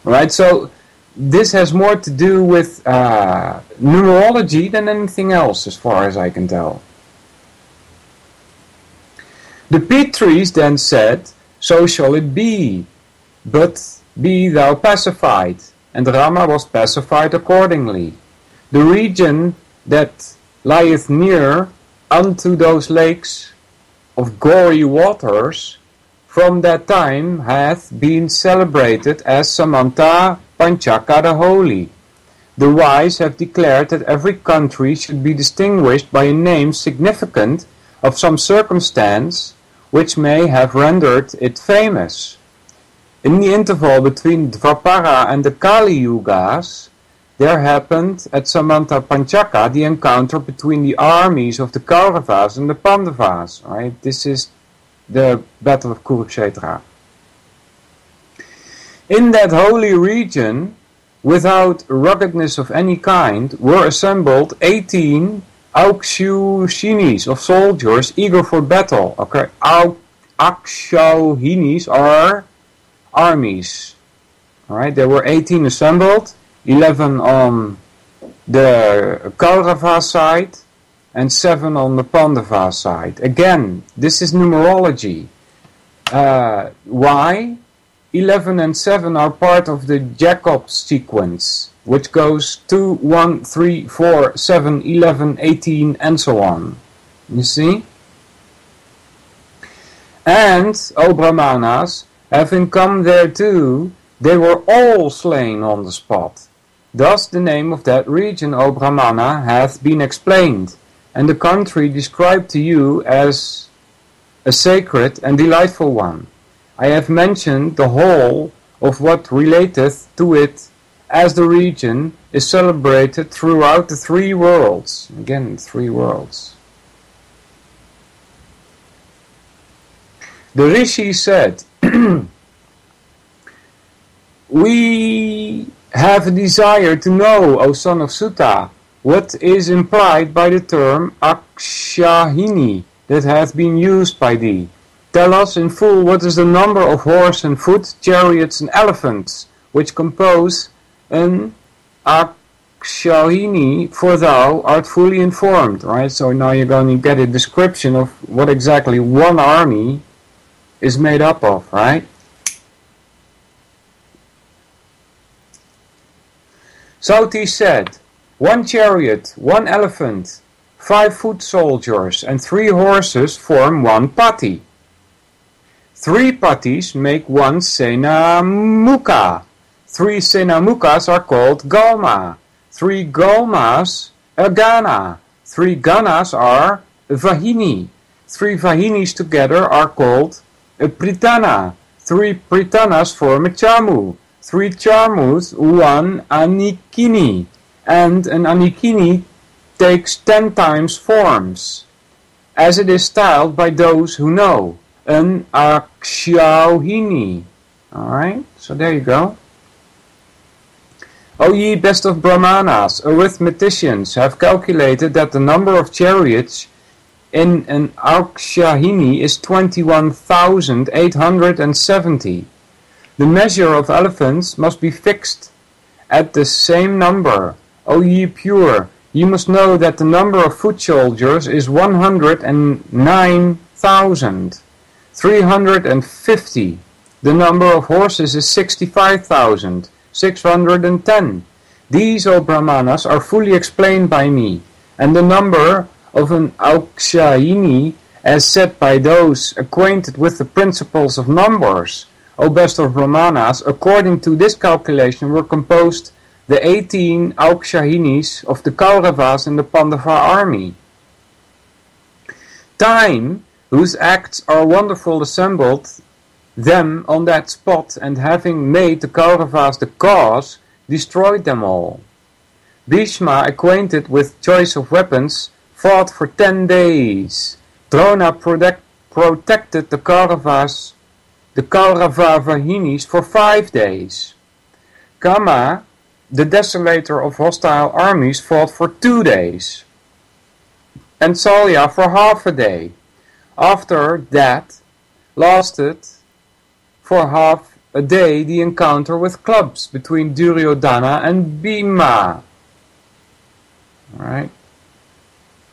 Alright, so this has more to do with numerology than anything else, as far as I can tell. The Pitris then said, "So shall it be, but be thou pacified." And Rama was pacified accordingly. The region that lieth near unto those lakes of gory waters, from that time hath been celebrated as Samanta Panchaka the Holy. The wise have declared that every country should be distinguished by a name significant of some circumstance which may have rendered it famous. In the interval between Dvapara and the Kali Yugas, there happened at Samanta Panchaka the encounter between the armies of the Kauravas and the Pandavas. Right? This is the Battle of Kurukshetra. In that holy region, without ruggedness of any kind, were assembled 18 Aukshauhinis of soldiers eager for battle. Okay, Aukshauhinis are armies. Alright, there were 18 assembled, 11 on the Kaurava side and 7 on the Pandava side. Again, this is numerology. Why? 11 and 7 are part of the Jacob sequence, which goes 2, 1, 3, 4, 7, 11, 18, and so on. You see? And, O Brahmanas, having come thereto, they were all slain on the spot. Thus the name of that region, O Brahmana, hath been explained, and the country described to you as a sacred and delightful one. I have mentioned the whole of what relateth to it, as the region is celebrated throughout the 3 worlds. Again, 3 worlds. The Rishi said, "We have a desire to know, O son of Sutta, what is implied by the term Akshahini that hath been used by thee. Tell us in full what is the number of horse and foot, chariots and elephants, which compose an Akshahini, for thou art fully informed." Right? So now you're going to get a description of what exactly one army is made up of, right? Sauti said, 1 chariot, 1 elephant, 5 foot soldiers, and 3 horses form 1 pati. 3 patis make 1 senamukha. 3 senamukhas are called galma. 3 galmas a gana. 3 ganas are vahini. 3 vahinis together are called a pritana. 3 pritanas form a chamu. 3 chamus 1 anikini. And an anikini takes 10 times forms, as it is styled by those who know, an akshauhini. Alright, so there you go. O ye best of Brahmanas, arithmeticians have calculated that the number of chariots in an akshahini is 21,870. The measure of elephants must be fixed at the same number. O ye pure, you must know that the number of foot soldiers is 109,350. The number of horses is 65,610. These, O Brahmanas, are fully explained by me, and the number of an Aukshayini, as set by those acquainted with the principles of numbers, O best of Brahmanas, according to this calculation were composed the 18 Aukshahinis of the Kauravas and the Pandava army. Time, whose acts are wonderful, assembled them on that spot, and having made the Kauravas the cause, destroyed them all. Bhishma, acquainted with choice of weapons, fought for 10 days. Drona protected the Kauravas, the Kaurava Vahinis, for 5 days. Kama, the desolator of hostile armies, fought for 2 days. And Salya for half a day. After that lasted for half a day the encounter with clubs between Duryodhana and Bhima. Alright.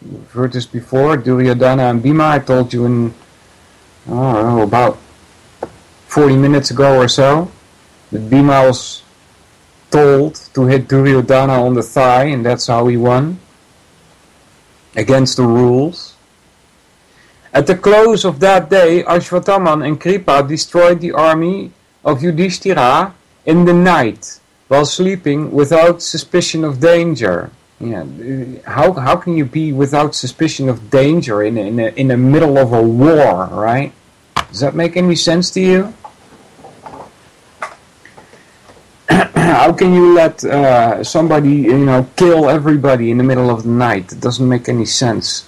You've heard this before, Duryodhana and Bhima. I told you in, about 40 minutes ago or so, that Bhima was told to hit Duryodhana on the thigh, and that's how he won. Against the rules. At the close of that day, Ashwatthama and Kripa destroyed the army of Yudhishthira in the night, while sleeping without suspicion of danger. Yeah, how can you be without suspicion of danger in the middle of a war, right? Does that make any sense to you? How can you let somebody, kill everybody in the middle of the night? It doesn't make any sense.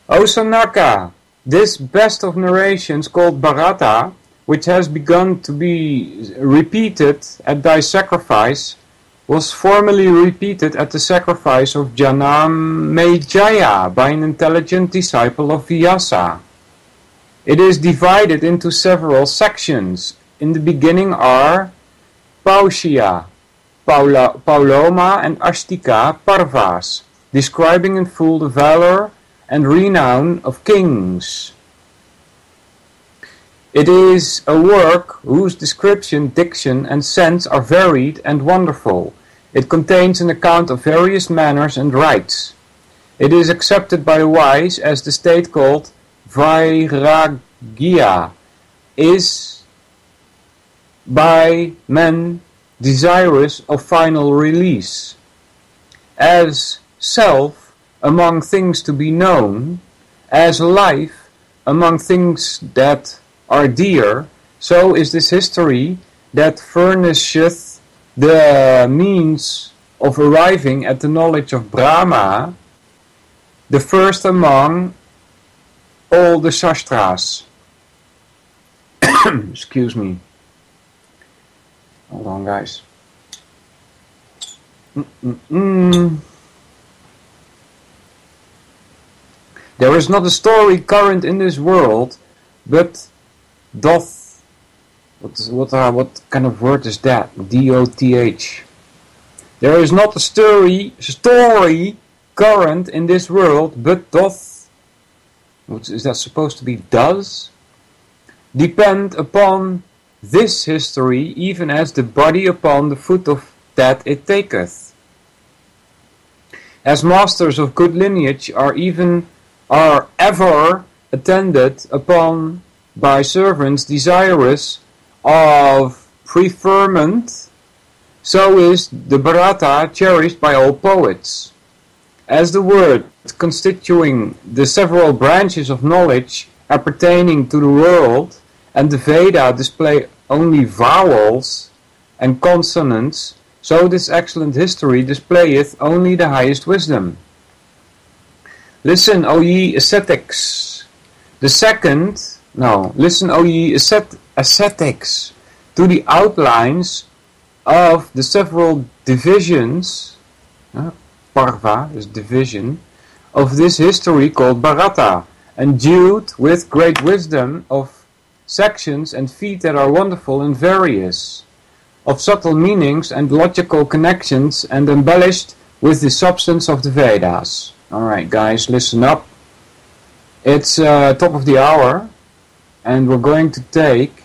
O Sanaka, this best of narrations called Bharata, which has begun to be repeated at thy sacrifice, was formerly repeated at the sacrifice of Janamejaya by an intelligent disciple of Vyasa. It is divided into several sections. In the beginning are Paushya, Pauloma and Ashtika Parvas, describing in full the valor and renown of kings. It is a work whose description, diction, and sense are varied and wonderful. It contains an account of various manners and rites. It is accepted by the wise as the state called Vairagya is by men desirous of final release. As self among things to be known, as life among things that are dear, so is this history that furnisheth the means of arriving at the knowledge of Brahma, the first among all the Shastras. Excuse me. Hold on, guys. There is not a story current in this world, but doth. What kind of word is that? D-O-T-H. There is not a story current in this world, but doth. What is that supposed to be? Does depend upon this history, even as the body upon the foot of that it taketh. As masters of good lineage are ever attended upon by servants desirous of preferment, so is the Bharata cherished by all poets. As the word constituting the several branches of knowledge appertaining to the world, and the Veda display only vowels and consonants, so this excellent history displayeth only the highest wisdom. Listen, O ye ascetics. Listen, O ye ascetics, to the outlines of the several divisions, Parva is division, of this history called Bharata, endued with great wisdom of sections and feet that are wonderful and various, of subtle meanings and logical connections, and embellished with the substance of the Vedas. Alright guys, listen up. It's top of the hour, and we're going to take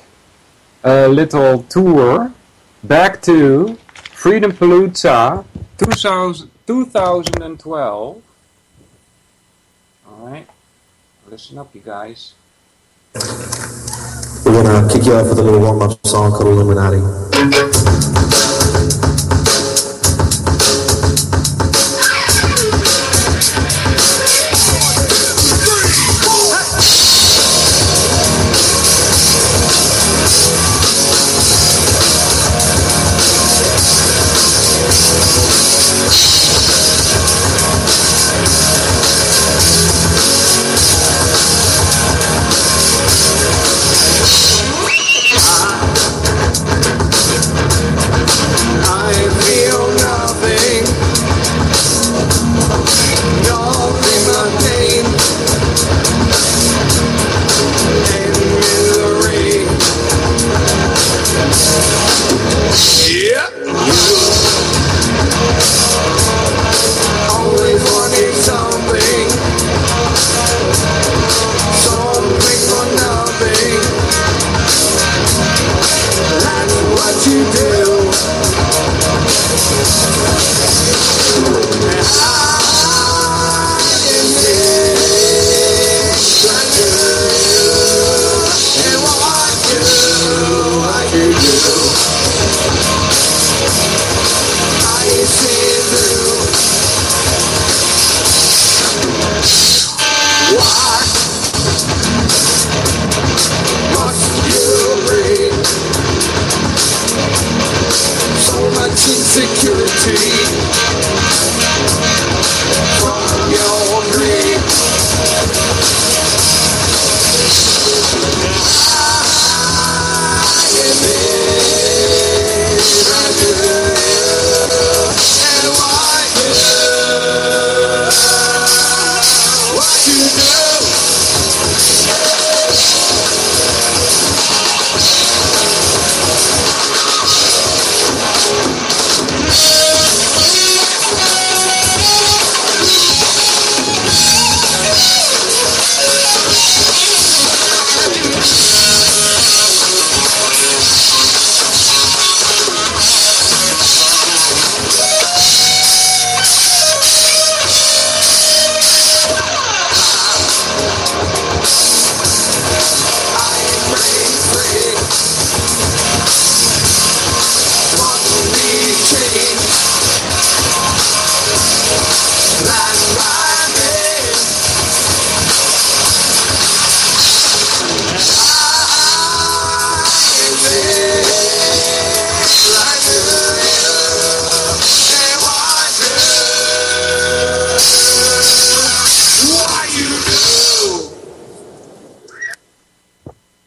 a little tour back to Freedom Palooza 2012. Alright, listen up you guys. We're gonna kick you off with a little warm-up song called Illuminati.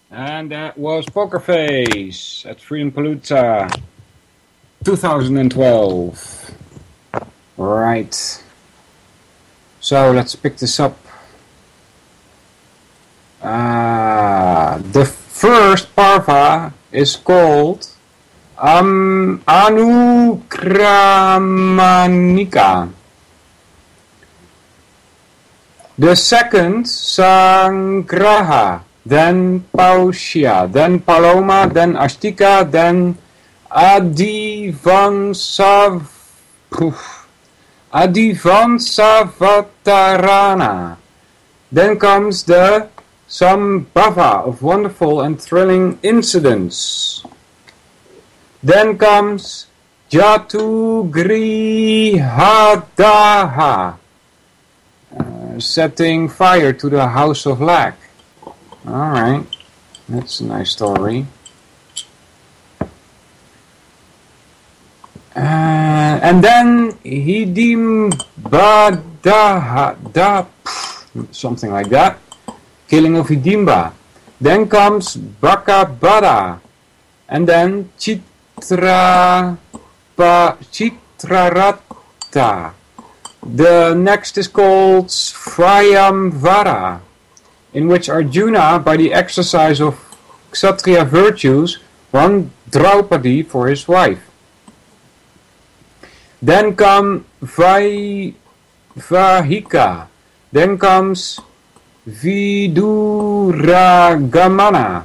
And that was Poker Face at Freedom Palooza 2012. Right. So let's pick this up. The first parva is called Anukramanika. The second, Sangraha. Then Pausia, then Paloma, then Astika, then Adivansavatarana. Then comes the Sambhava of wonderful and thrilling incidents. Then comes Jatugrihadaha, setting fire to the house of lack. Alright, that's a nice story. And then Hidimbadaha, something like that, killing of Hidimba. Then comes Bakabada, and then Chitrarata. The next is called Svayamvara, in which Arjuna, by the exercise of Kshatriya virtues, won Draupadi for his wife. Then comes Vahika. Then comes Viduragamana.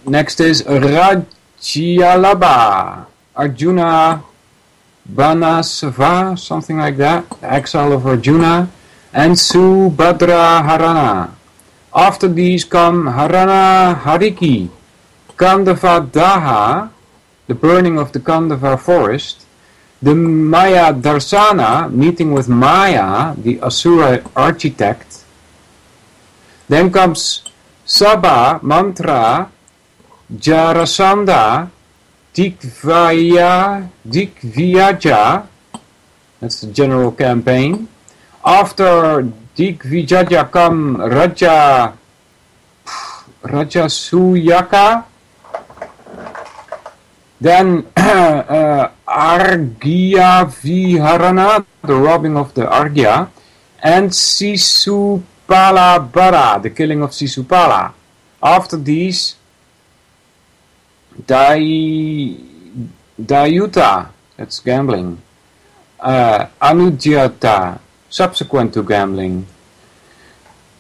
Next is Rajyalabha. Arjuna Banasva, something like that, the exile of Arjuna. And Subhadra Harana. After these come Harana Hariki, Kandava Daha, the burning of the Kandava forest, the Maya Darsana, meeting with Maya, the Asura architect. Then comes Sabha, Mantra, Jarasandha, Dikvijaja, that's the general campaign. After Dikvijaja come Rajasuyaka, then Argya Viharana, the robbing of the Argya, and Sisupala Bara, the killing of Sisupala. After these, Dayuta, that's gambling, Anujyata, subsequent to gambling,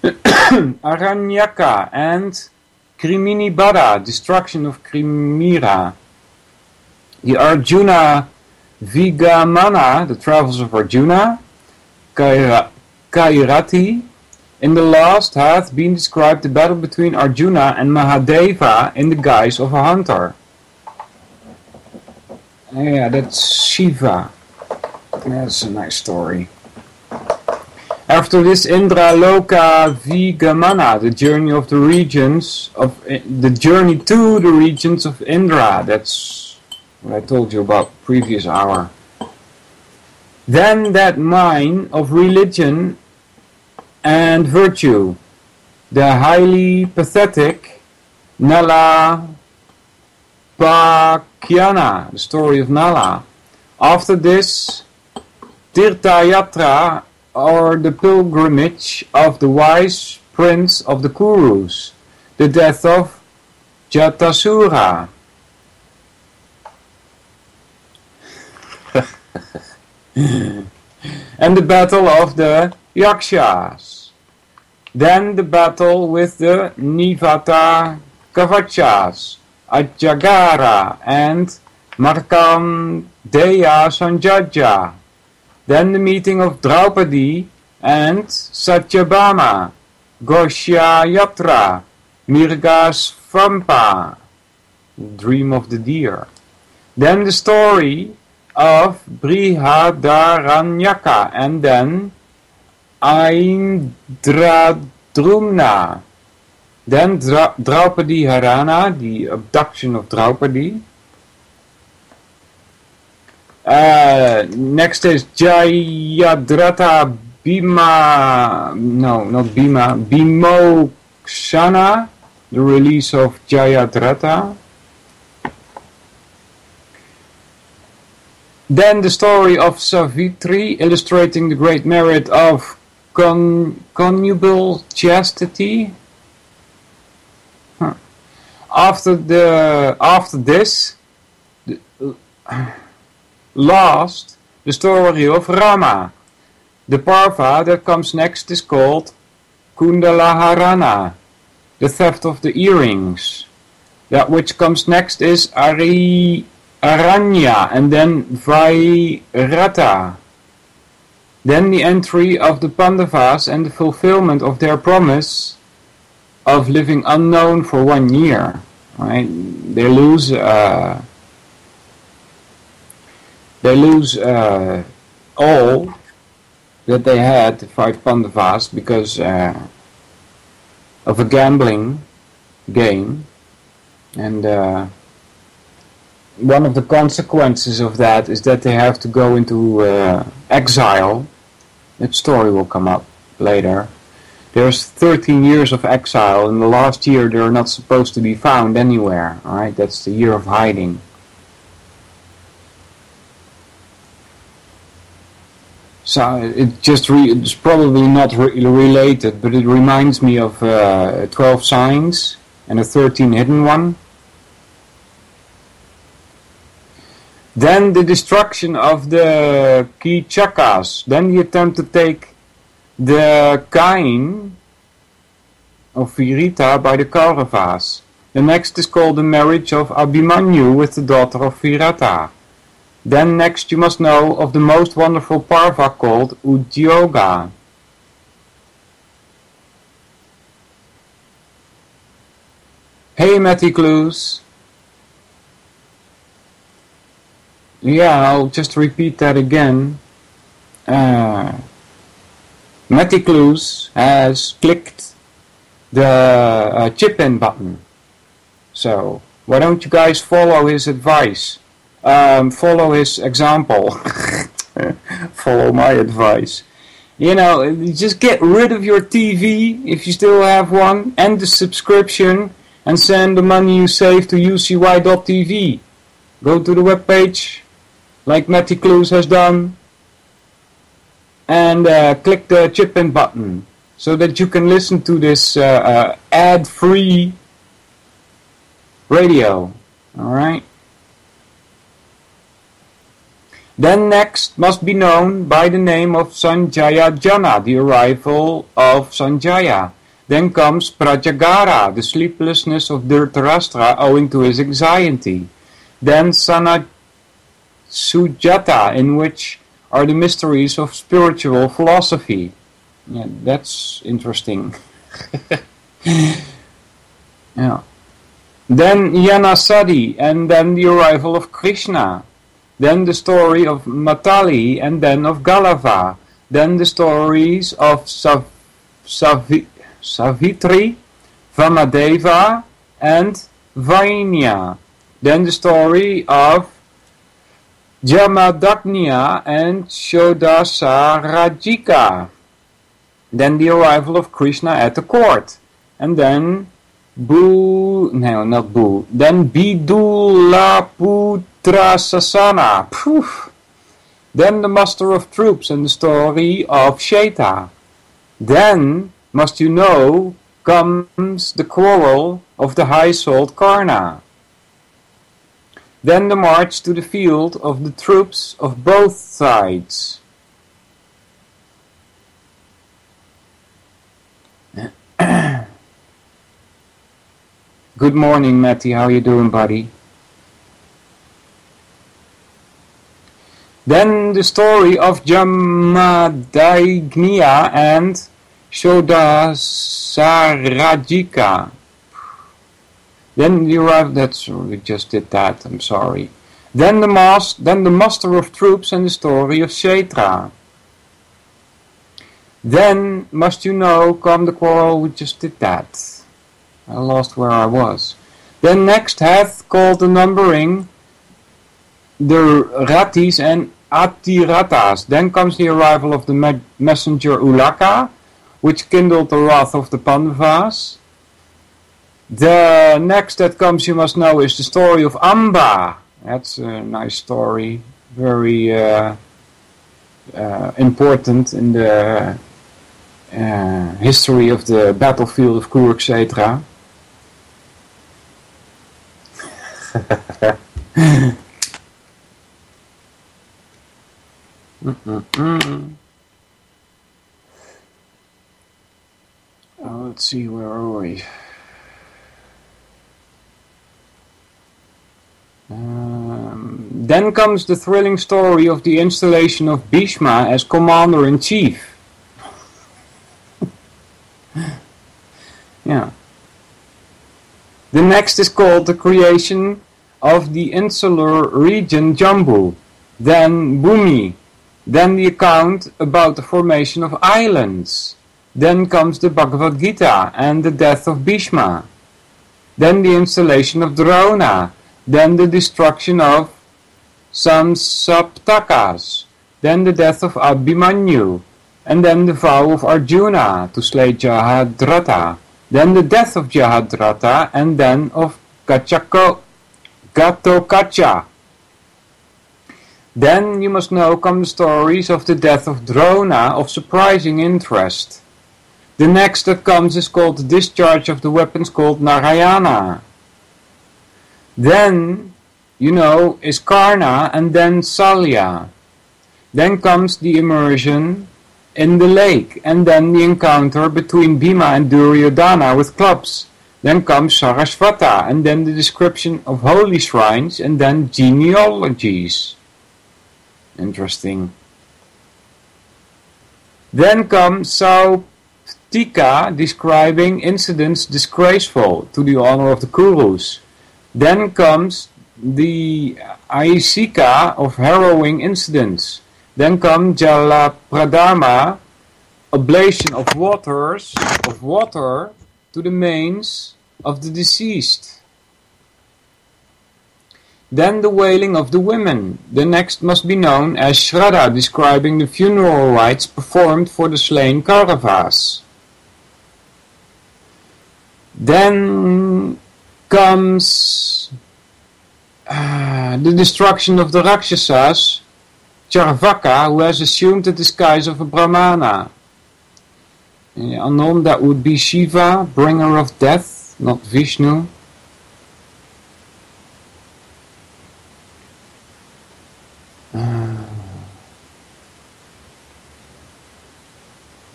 Aranyaka, and Kriminibada, destruction of Krimira. The Arjuna Vigamana, the travels of Arjuna, Kairati. In the last hath been described the battle between Arjuna and Mahadeva in the guise of a hunter. Yeah, that's Shiva. That's a nice story. After this, Indra Loka Vigamana, the journey of the regions of the journey to the regions of Indra. That's what I told you about previous hour. Then that mine of religion and virtue, the highly pathetic Nala Pakyana, the story of Nala. After this, Tirthayatra, or the pilgrimage of the wise prince of the Kurus, the death of Jatasura. And the battle of the Yakshas. Then the battle with the Nivata Kavachas, Ajagara, and Markandeya Sanjaja. Then the meeting of Draupadi and Satyabhama, Goshyayatra, Mirgasvampa, dream of the deer. Then the story of Brihadaranyaka, and then Aindradrumna. Then Draupadi Harana, the abduction of Draupadi. Next is Jayadratha Bhima, no, not Bhima, Bhimokshana, the release of Jayadratha. Then the story of Savitri, illustrating the great merit of connubial chastity. After this, last, the story of Rama. The parva that comes next is called Kundalaharana, the theft of the earrings. That which comes next is Aranya, and then Vairata. Then the entry of the Pandavas and the fulfillment of their promise of living unknown for 1 year. Right? They lose all that they had, the 5 Pandavas, because of a gambling game. And one of the consequences of that is that they have to go into exile. That story will come up later. There's 13 years of exile. In the last year they're not supposed to be found anywhere. Alright, that's the year of hiding. So it's probably not related, but it reminds me of 12 signs and a 13 hidden one. Then the destruction of the Kichakas. Then the attempt to take the Kain of Virita by the Kauravas. The next is called the marriage of Abhimanyu with the daughter of Virata. Then next you must know of the most wonderful parva called Udyoga. Hey, Matty Clues. Yeah, I'll just repeat that again. Matty Clues has clicked the chip-in button. So, why don't you guys follow his advice? Follow his example. Follow my advice. You know, just get rid of your TV, if you still have one, end the subscription, and send the money you save to ucy.tv. Go to the webpage, like Matty Clues has done, and click the chip-in button, so that you can listen to this ad-free radio. Alright? Then next must be known by the name of Sanjaya Jana, the arrival of Sanjaya. Then comes Prajagara, the sleeplessness of Dhritarashtra owing to his anxiety. Then Sanasujata, in which are the mysteries of spiritual philosophy. Yeah, that's interesting. Yeah. Then Yanasadi, and then the arrival of Krishna. Then the story of Matali, and then of Galava. Then the stories of Savitri, Vamadeva, and Vainya. Then the story of Jamadagnya and Shodasarajika. Then the arrival of Krishna at the court. And then then Bidulaputra Sasana. Poof. Then the muster of troops and the story of Sheta. Then, must you know, comes the quarrel of the high-souled Karna. Then the march to the field of the troops of both sides. Good morning, Matty. How you doing, buddy? Then the story of Jamadagnya and Shodasarajika. Then you arrive. We just did that. I'm sorry. Then the muster of troops and the story of Kshetra. Then must you know come the quarrel. We just did that. I lost where I was. Then next hath called the numbering the Ratis and Atiratas. Then comes the arrival of the messenger Ulaka, which kindled the wrath of the Pandavas. The next that comes, you must know, is the story of Amba. That's a nice story. Very important in the history of the battlefield of Kurukshetra. Let's see, where are we? Then comes the thrilling story of the installation of Bhishma as commander-in-chief. Yeah. The next is called the creation of the insular region Jambu, then Bhumi, then the account about the formation of islands, then comes the Bhagavad Gita and the death of Bhishma, then the installation of Drona, then the destruction of Samsaptakas, then the death of Abhimanyu, and then the vow of Arjuna to slay Jayadratha, then the death of Jayadratha, and then of Gatotkacha. Then, you must know, come the stories of the death of Drona of surprising interest. The next that comes is called the discharge of the weapons called Narayana. Then, you know, is Karna and then Salya. Then comes the immersion in the lake and then the encounter between Bhima and Duryodhana with clubs. Then comes Sarasvata and then the description of holy shrines and then genealogies. Interesting. Then comes Sauptika Astika describing incidents disgraceful to the honor of the Kurus. Then comes the Aisika of harrowing incidents. Then comes Jalapradama, oblation of water to the manes of the deceased. Then the wailing of the women. The next must be known as Shraddha, describing the funeral rites performed for the slain Kauravas. Then comes the destruction of the Rakshasas, Charvaka, who has assumed the disguise of a Brahmana. Unknown, that would be Shiva, bringer of death, not Vishnu.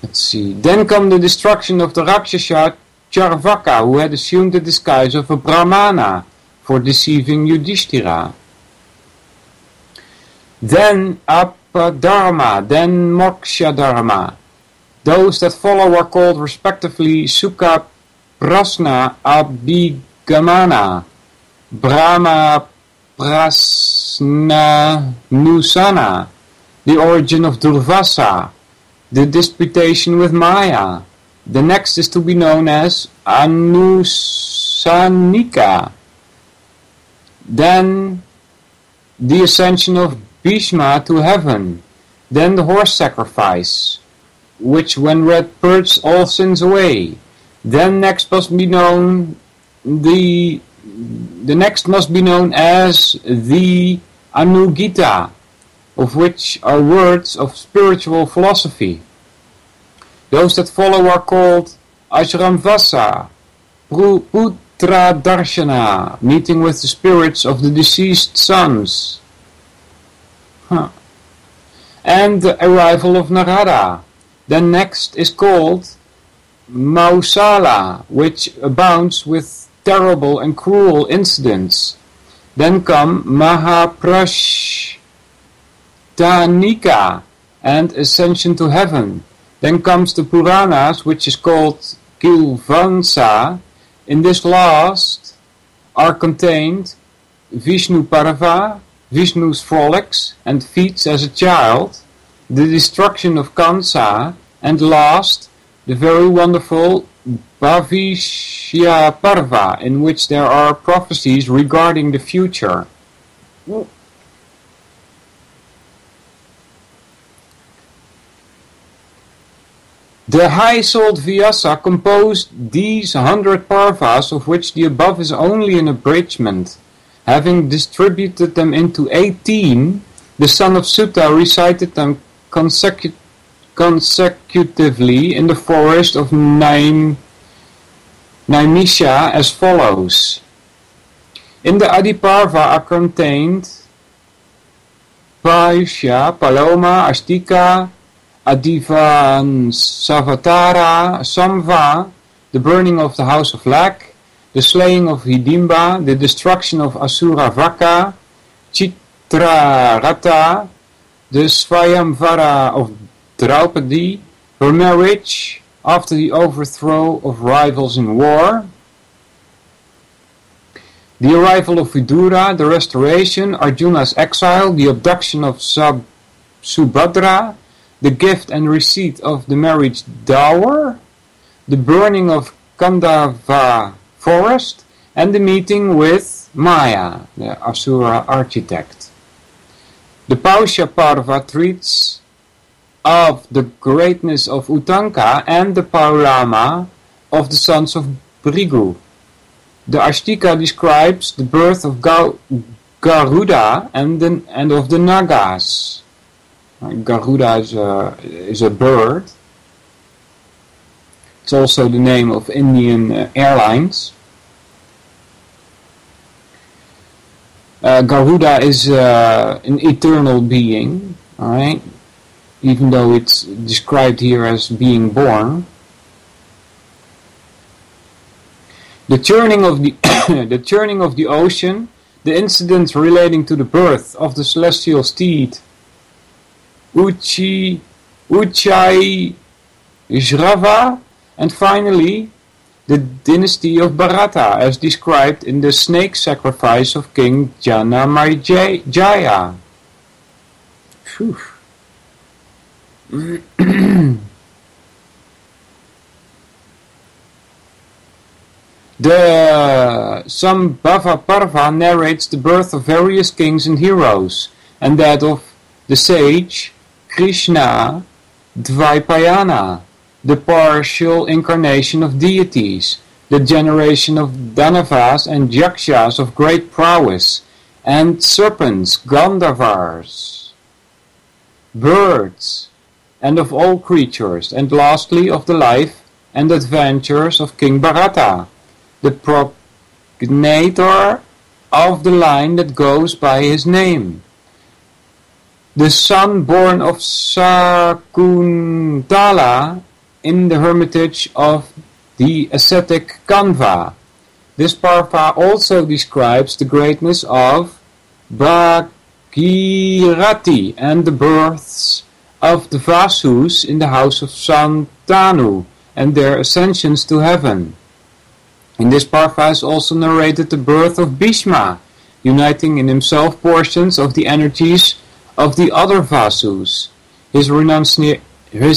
Let's see. Then come the destruction of the Rakshasa Charvaka, who had assumed the disguise of a Brahmana for deceiving Yudhishthira. Then Apadharma, then Mokshadharma. Those that follow are called respectively Sukha Prasna Abhigamana, Brahma Prasna Nusana, the origin of Durvasa, the disputation with Maya. The next is to be known as Anusanika. Then the ascension of Bhishma to heaven. Then the horse sacrifice, which when read purged all sins away. Then next must be known the next must be known as the Anugita, of which are words of spiritual philosophy. Those that follow are called Ashramvasa, Putra Darshana, meeting with the spirits of the deceased sons. And the arrival of Narada. Then next is called Mausala, which abounds with terrible and cruel incidents. Then come Mahaprashtanika and ascension to heaven. Then comes the Puranas, which is called Kilvansa. In this last are contained Vishnu Parva, Vishnu's frolics and feats as a child, the destruction of Kansa, and last, the very wonderful Bhavishya Parva, in which there are prophecies regarding the future. The high-souled Vyasa composed these 100 Parvas, of which the above is only an abridgment. Having distributed them into 18, the son of Sutta recited them consecutively in the forest of Naimisha as follows. In the Adiparva are contained Paisha, Paloma, Astika, Adivan Savatara, Samva, the burning of the house of Lak, the slaying of Hidimba, the destruction of Asura Vaka, Chitrarata, the Swayamvara of Draupadi, her marriage after the overthrow of rivals in war, the arrival of Vidura, the restoration, Arjuna's exile, the abduction of Subhadra, the gift and receipt of the marriage dower, the burning of Kandava forest, and the meeting with Maya, the Asura architect. The Pausha Parva treats of the greatness of Utanka and the Paulama of the sons of Brigu. The Ashtika describes the birth of Garuda and of the Nagas. Garuda is a bird. It's also the name of Indian airlines. Garuda is an eternal being, alright? Even though it's described here as being born. The churning of the the churning of the ocean, the incidents relating to the birth of the celestial steed Uchai Jrava, And finally, the dynasty of Bharata, as described in the snake sacrifice of King Janamejaya. Phew. The Sambhava Parva narrates the birth of various kings and heroes, and that of the sage Krishna Dvaipayana, the partial incarnation of deities, the generation of Danavas and Yakshas of great prowess, and serpents, Gandharvas, birds, and of all creatures, and lastly of the life and adventures of King Bharata, the progenitor of the line that goes by his name, the son born of Sakuntala in the hermitage of the ascetic Kanva. This Parva also describes the greatness of Bhagirati and the births of the Vasus in the house of Santanu and their ascensions to heaven. In this Parva is also narrated the birth of Bhishma, uniting in himself portions of the energies of the other Vasus, his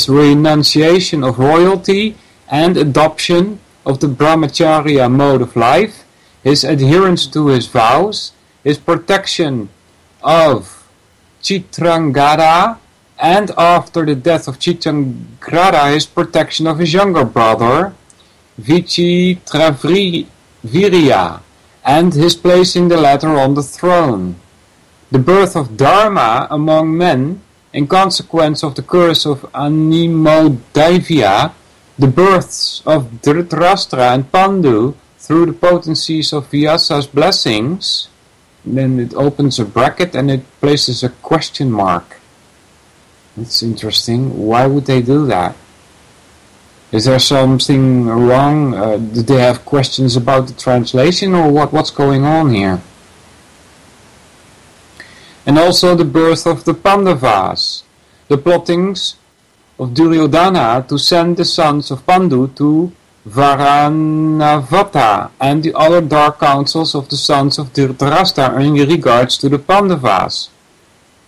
renunciation of royalty and adoption of the brahmacharya mode of life, his adherence to his vows, his protection of Chitrangada, and after the death of Chitrangada, his protection of his younger brother, Vichitravirya, and his placing the latter on the throne. The birth of Dharma among men, in consequence of the curse of Animodivya, the births of Dhritarashtra and Pandu through the potencies of Vyasa's blessings. Then it opens a bracket and it places a question mark. It's interesting. Why would they do that? Is there something wrong? Do they have questions about the translation, or what's going on here? And also the birth of the Pandavas, the plottings of Duryodhana to send the sons of Pandu to Varanavata, and the other dark counsels of the sons of Dhritarashtra in regards to the Pandavas.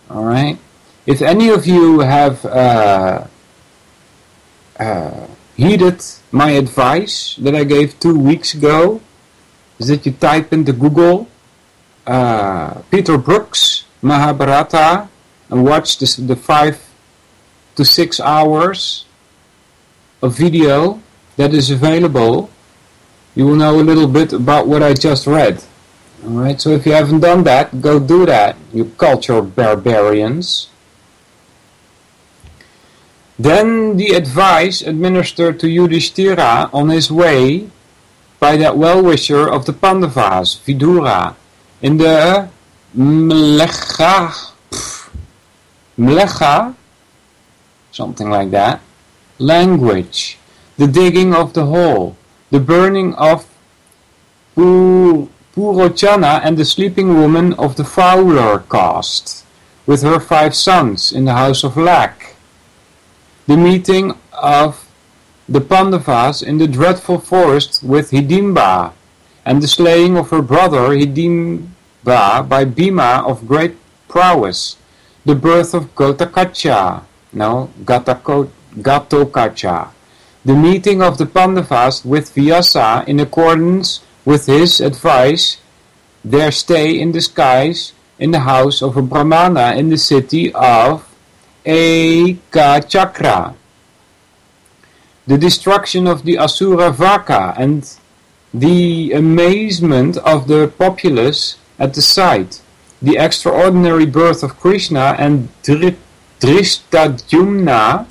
Alright? If any of you have heeded my advice that I gave 2 weeks ago, is that you type into Google Peter Brooks Mahabharata and watch the 5 to 6 hours of video that is available. You will know a little bit about what I just read. Alright, so if you haven't done that, go do that, you culture barbarians. Then the advice administered to Yudhishthira on his way by that well-wisher of the Pandavas, Vidura, in the Mlecha, something like that, language, the digging of the hole, the burning of Purochana and the sleeping woman of the fowler caste, with her 5 sons in the house of Lak, the meeting of the Pandavas in the dreadful forest with Hidimba, and the slaying of her brother Hidimba by Bhima of great prowess, the birth of Gatotkacha, the meeting of the Pandavas with Vyasa in accordance with his advice, their stay in disguise in the house of a Brahmana in the city of Ekachakra, the destruction of the Asura Vaka and the amazement of the populace at the sight, the extraordinary birth of Krishna and Drishtadyumna,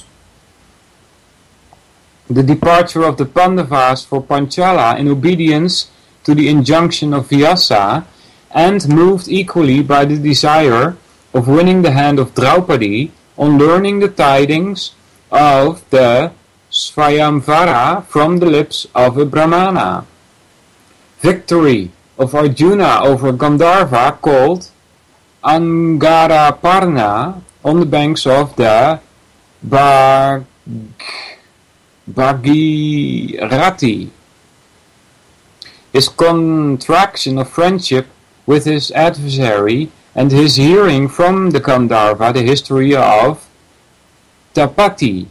the departure of the Pandavas for Panchala in obedience to the injunction of Vyasa, and moved equally by the desire of winning the hand of Draupadi on learning the tidings of the Svayamvara from the lips of a Brahmana. Victory of Arjuna over Gandharva called Angaraparna on the banks of the Bhagirati. His contraction of friendship with his adversary and his hearing from the Gandharva the history of Tapati,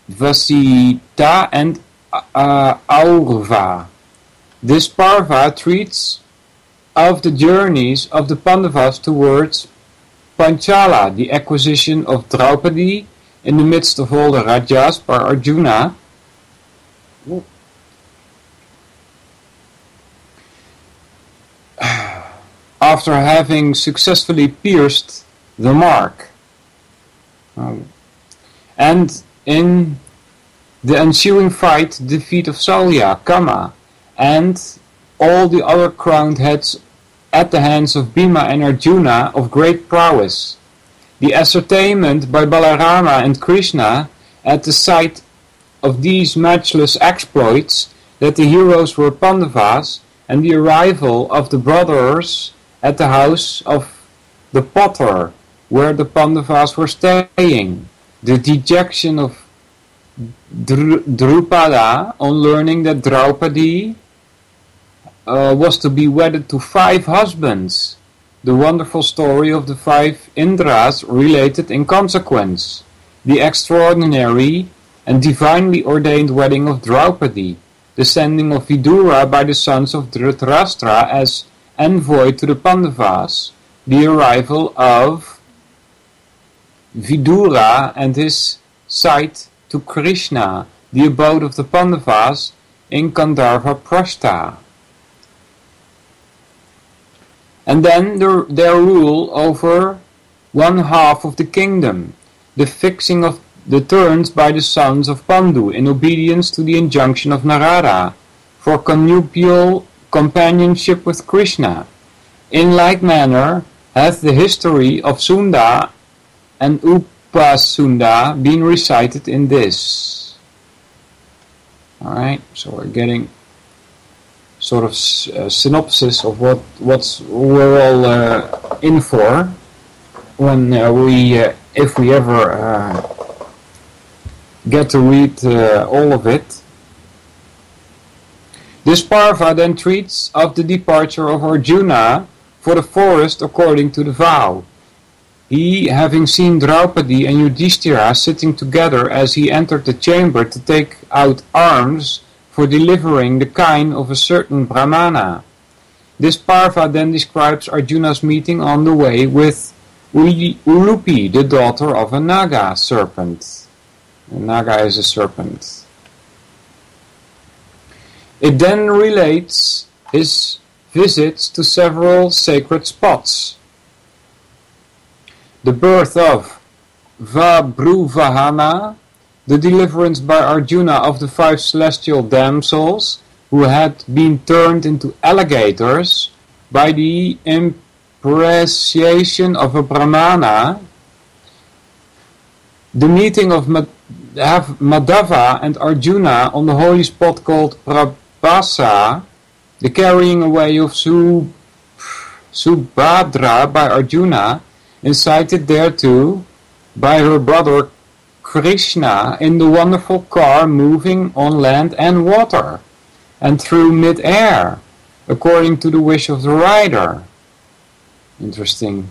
Vasita and Aurva. This Parva treats of the journeys of the Pandavas towards Panchala, the acquisition of Draupadi in the midst of all the Rajas by Arjuna, after having successfully pierced the mark. And in the ensuing fight, defeat of Salya, Kama, and all the other crowned heads at the hands of Bhima and Arjuna of great prowess. The ascertainment by Balarama and Krishna at the sight of these matchless exploits that the heroes were Pandavas, and the arrival of the brothers at the house of the potter where the Pandavas were staying. The dejection of Drupada on learning that Draupadi was to be wedded to 5 husbands. The wonderful story of the 5 Indras related in consequence. The extraordinary and divinely ordained wedding of Draupadi. The sending of Vidura by the sons of Dhritarashtra as envoy to the Pandavas. The arrival of Vidura and his sight to Krishna, the abode of the Pandavas in Gandharva Prashta. And then their rule over 1/2 of the kingdom, the fixing of the turns by the sons of Pandu in obedience to the injunction of Narada for connubial companionship with Krishna. In like manner hath the history of Sunda and Upasunda been recited in this. Alright, so we're getting sort of synopsis of what's we're all in for when if we ever get to read all of it. This Parva then treats of the departure of Arjuna for the forest according to the vow. He, having seen Draupadi and Yudhishthira sitting together as he entered the chamber to take out arms for delivering the kine of a certain Brahmana. This Parva then describes Arjuna's meeting on the way with Ulupi, the daughter of a Naga serpent. A Naga is a serpent. It then relates his visits to several sacred spots. The birth of Vabruvahana, the deliverance by Arjuna of the 5 celestial damsels who had been turned into alligators by the imprecation of a Brahmana, the meeting of Madhava and Arjuna on the holy spot called Prabhasa, the carrying away of Subhadra by Arjuna, incited thereto by her brother Krishna in the wonderful car moving on land and water, and through mid-air, according to the wish of the rider. Interesting.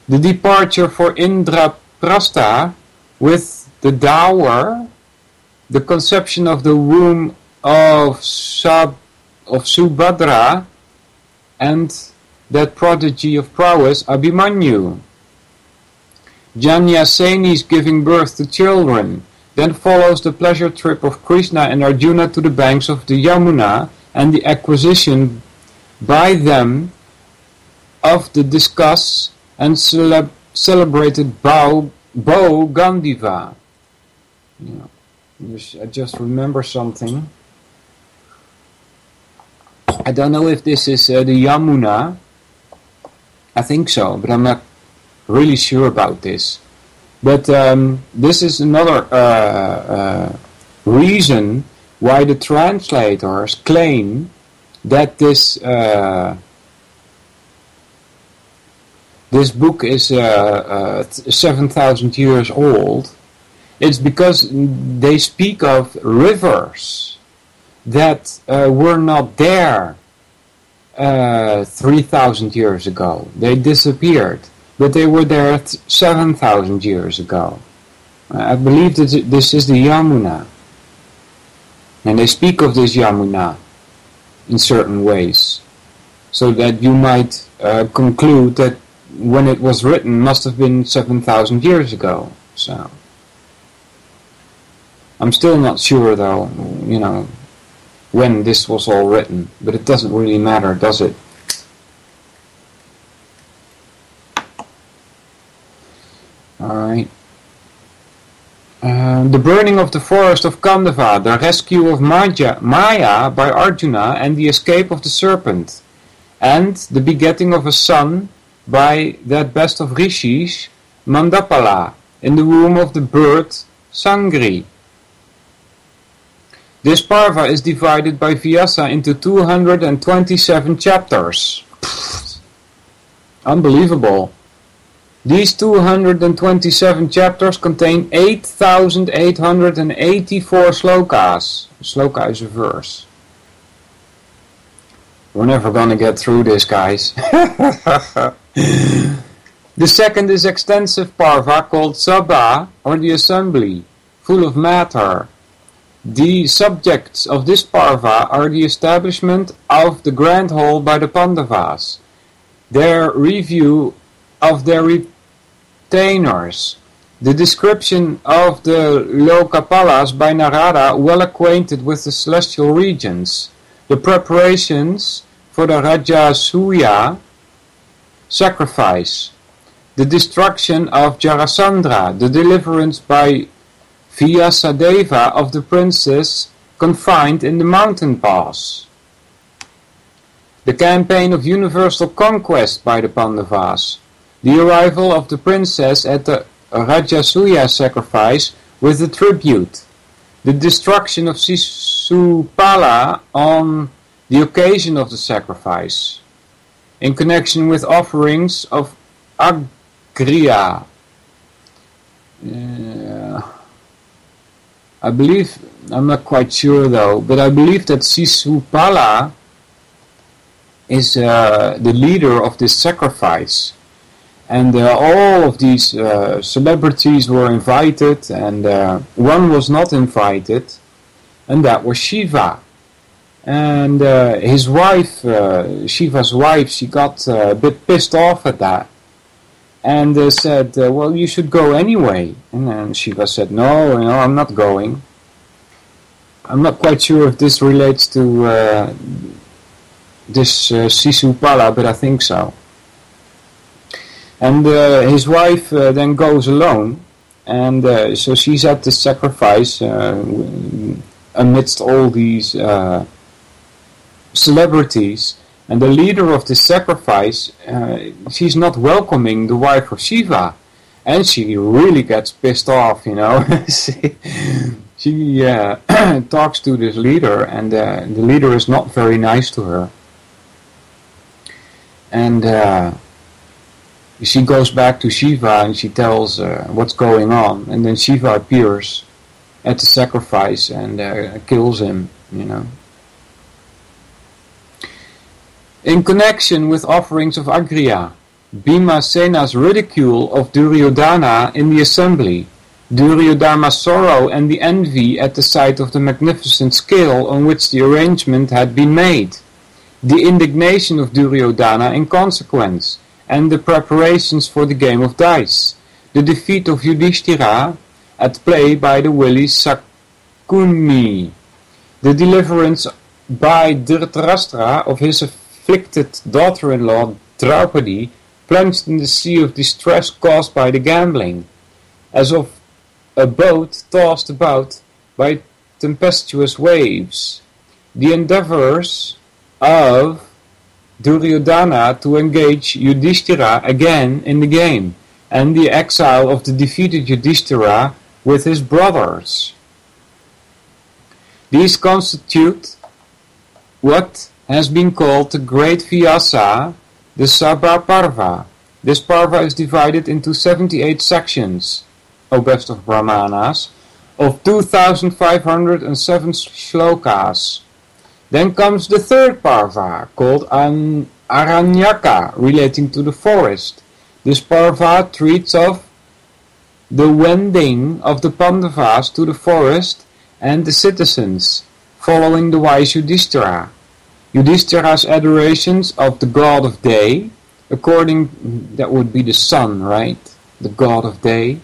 The departure for Indraprastha with the dower, the conception of the womb of Subhadra, and that prodigy of prowess, Abhimanyu. Janyaseni's giving birth to children. Then follows the pleasure trip of Krishna and Arjuna to the banks of the Yamuna and the acquisition by them of the discuss and celebrated bow Gandiva. I just remember something. I don't know if this is the Yamuna. I think so, but I'm not really sure about this. But this is another reason why the translators claim that this book is 7,000 years old, It's because they speak of rivers that were not there 3,000 years ago. They disappeared, but they were there 7,000 years ago. I believe that this is the Yamuna. And they speak of this Yamuna in certain ways, so that you might conclude that when it was written must have been 7,000 years ago. So I'm still not sure though, when this was all written, but it doesn't really matter, does it? Alright. The burning of the forest of Kandava, the rescue of Maya by Arjuna, and the escape of the serpent, and the begetting of a son by that best of rishis, Mandapala, in the womb of the bird Sangri. This Parva is divided by Vyasa into 227 chapters. Unbelievable. These 227 chapters contain 8,884 slokas. A sloka is a verse. We're never gonna get through this, guys. The second is extensive Parva called Sabha, or the assembly, full of matter. The subjects of this Parva are the establishment of the grand hall by the Pandavas, their review of their retainers, the description of the Lokapalas by Narada, well acquainted with the celestial regions, the preparations for the Rajasuya sacrifice, the destruction of Jarasandha, the deliverance by Vyasadeva of the princess confined in the mountain pass, the campaign of universal conquest by the Pandavas, the arrival of the princess at the Rajasuya sacrifice with the tribute, the destruction of Sisupala on the occasion of the sacrifice, in connection with offerings of Agriya. I believe, I'm not quite sure though, but I believe that Sisupala is the leader of this sacrifice. And all of these celebrities were invited, and one was not invited, and that was Shiva. And his wife, Shiva's wife, she got a bit pissed off at that, and said, well, you should go anyway. And then Shiva said, no, I'm not going. I'm not quite sure if this relates to this Sisupala, but I think so. And his wife then goes alone, and so she's at the sacrifice amidst all these celebrities, and the leader of the sacrifice, she's not welcoming the wife of Shiva, and she really gets pissed off, she talks to this leader, and the leader is not very nice to her, and she goes back to Shiva and she tells what's going on, and then Shiva appears at the sacrifice and kills him, In connection with offerings of Agriya, Bhimasena's ridicule of Duryodhana in the assembly, Duryodhana's sorrow and the envy at the sight of the magnificent scale on which the arrangement had been made, the indignation of Duryodhana in consequence, and the preparations for the game of dice, the defeat of Yudhishthira at play by the wily Sakuni, the deliverance by Dhritarashtra of his afflicted daughter-in-law Draupadi, plunged in the sea of distress caused by the gambling, as of a boat tossed about by tempestuous waves, the endeavors of Duryodhana to engage Yudhishthira again in the game, and the exile of the defeated Yudhishthira with his brothers. These constitute what has been called the Great Vyasa, the Sabha Parva. This Parva is divided into 78 sections. O best of Brahmanas, of 2,507 shlokas. Then comes the third parva, called Aranyaka, relating to the forest. This parva treats of the wending of the Pandavas to the forest and the citizens, following the wise Yudhishthira. Yudhishthira's adorations of the god of day, that would be the sun, right? The god of day.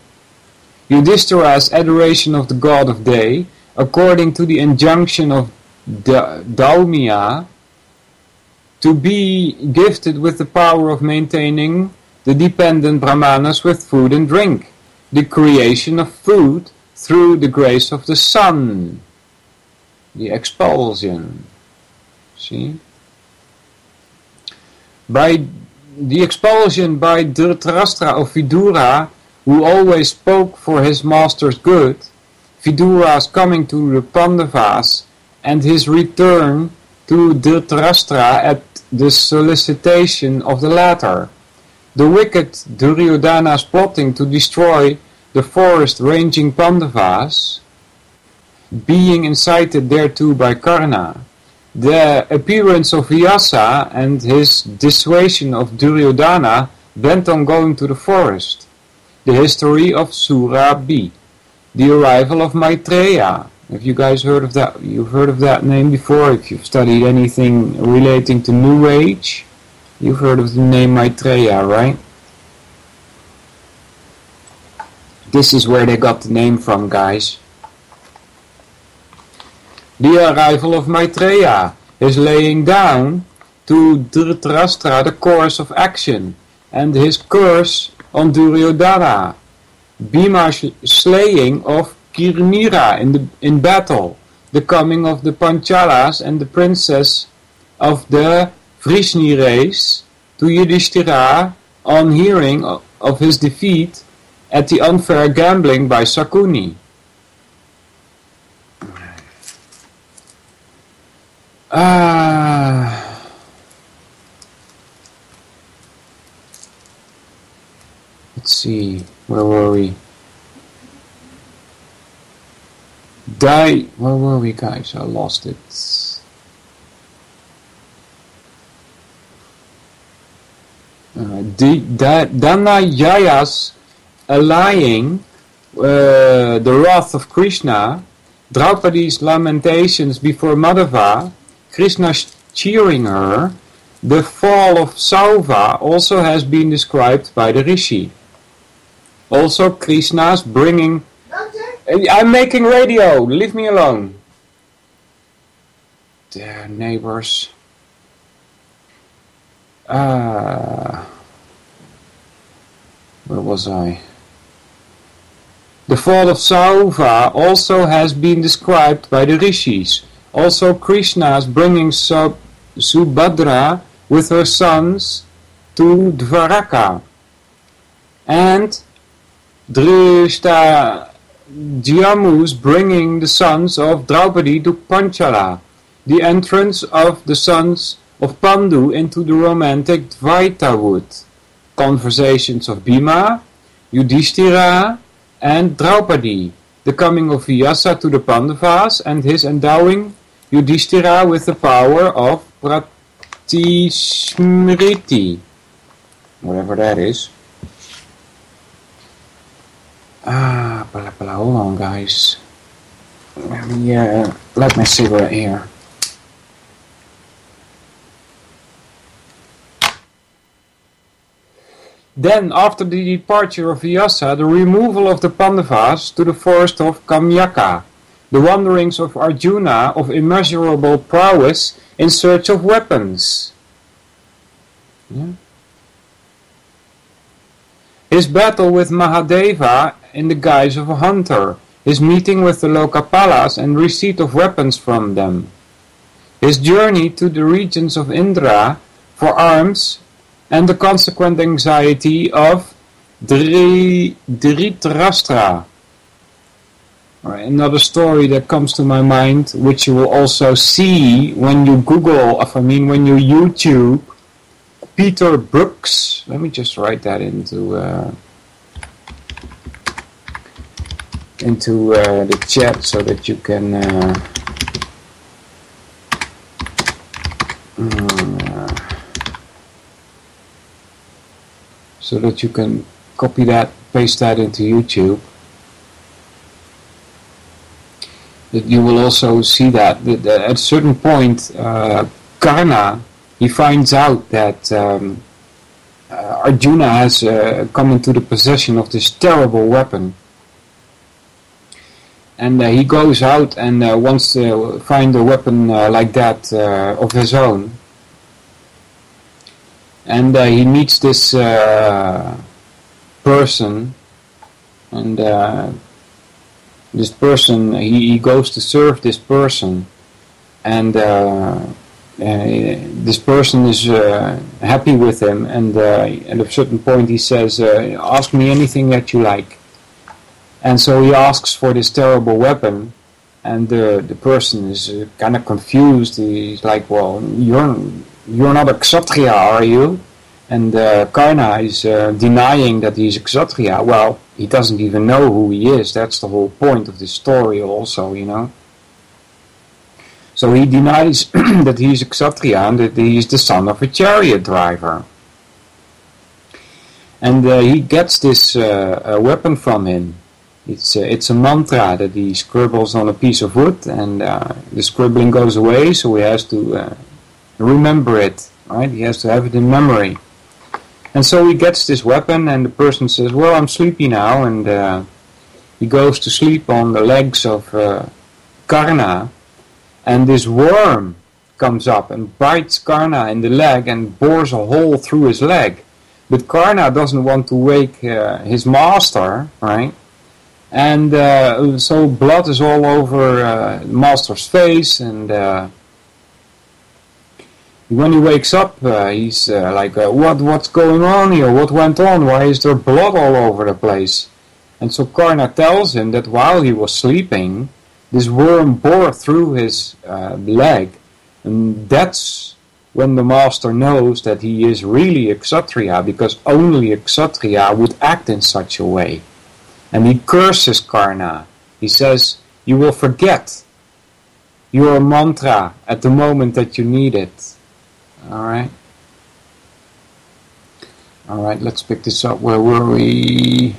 Yudhishthira's adoration of the god of day, according to the injunction of Daumya, to be gifted with the power of maintaining the dependent Brahmanas with food and drink, the creation of food through the grace of the sun, the expulsion. See? By the expulsion by Dhritarashtra of Vidura, who always spoke for his master's good, Vidura's coming to the Pandavas, and his return to Dhritarashtra at the solicitation of the latter. The wicked Duryodhana's plotting to destroy the forest-ranging Pandavas, being incited thereto by Karna. The appearance of Vyasa and his dissuasion of Duryodhana bent on going to the forest. The history of Surabi. The arrival of Maitreya. Have you guys heard of that? You've heard of that name before? If you've studied anything relating to New Age, you've heard of the name Maitreya, right? This is where they got the name from, guys. The arrival of Maitreya is laying down to Dhritarashtra the course of action and his curse on Duryodhana. Bhima's slaying of Kirmira in battle, the coming of the Panchalas and the princess of the Vrishni race to Yudhishthira on hearing of his defeat at the unfair gambling by Sakuni. Let's see, where were we? Where were we, guys? I lost it. Danayaya's allaying the wrath of Krishna, Draupadi's lamentations before Madhava, Krishna cheering her, the fall of Sauva also has been described by the Rishi. Also Krishna's bringing... I'm making radio, leave me alone. Dear neighbors. Where was I? The fall of Sauva also has been described by the Rishis. Also Krishna's bringing Subhadra with her sons to Dvaraka. And Drishtadyumu's bringing the sons of Draupadi to Panchala. The entrance of the sons of Pandu into the romantic Dvaita wood. Conversations of Bhima, Yudhishthira and Draupadi. The coming of Vyasa to the Pandavas and his endowing Yudhishthira with the power of Pratismriti. Whatever that is. Hold on, guys. Let me light my cigarette here. Then, after the departure of Vyasa, the removal of the Pandavas to the forest of Kamyaka, the wanderings of Arjuna of immeasurable prowess in search of weapons. Yeah. His battle with Mahadeva in the guise of a hunter, his meeting with the Lokapalas and receipt of weapons from them, his journey to the regions of Indra for arms, and the consequent anxiety of Dhritarashtra. Another story that comes to my mind, which you will also see when you Google, when you YouTube, Peter Brooks. Let me just write that into into the chat so that you can copy that, paste that into YouTube. That you will also see that at a certain point, Karna, he finds out that Arjuna has come into the possession of this terrible weapon. And he goes out and wants to find a weapon like that of his own. And he meets this person, and this person, he goes to serve this person, and this person is happy with him, and at a certain point he says, ask me anything that you like. And so he asks for this terrible weapon, and the person is kind of confused. He's like, well, you're not a Kshatriya, are you? And Karna is denying that he's a Kshatriya. Well, he doesn't even know who he is. That's the whole point of this story also, you know. So he denies that he's a Kshatriya and that he's the son of a chariot driver. And he gets this weapon from him. It's a mantra that he scribbles on a piece of wood, and the scribbling goes away, so he has to remember it, right? He has to have it in memory. And so he gets this weapon, and the person says, well, I'm sleepy now, and he goes to sleep on the legs of Karna, and this worm comes up and bites Karna in the leg and bores a hole through his leg. But Karna doesn't want to wake his master, right? And so blood is all over the master's face, and when he wakes up, he's like, what's going on here? What went on? Why is there blood all over the place? And so Karna tells him that while he was sleeping, this worm bored through his leg, and that's when the master knows that he is really a Kshatriya, because only a Kshatriya would act in such a way. And he curses Karna. He says, you will forget your mantra at the moment that you need it. Alright, let's pick this up. Where were we?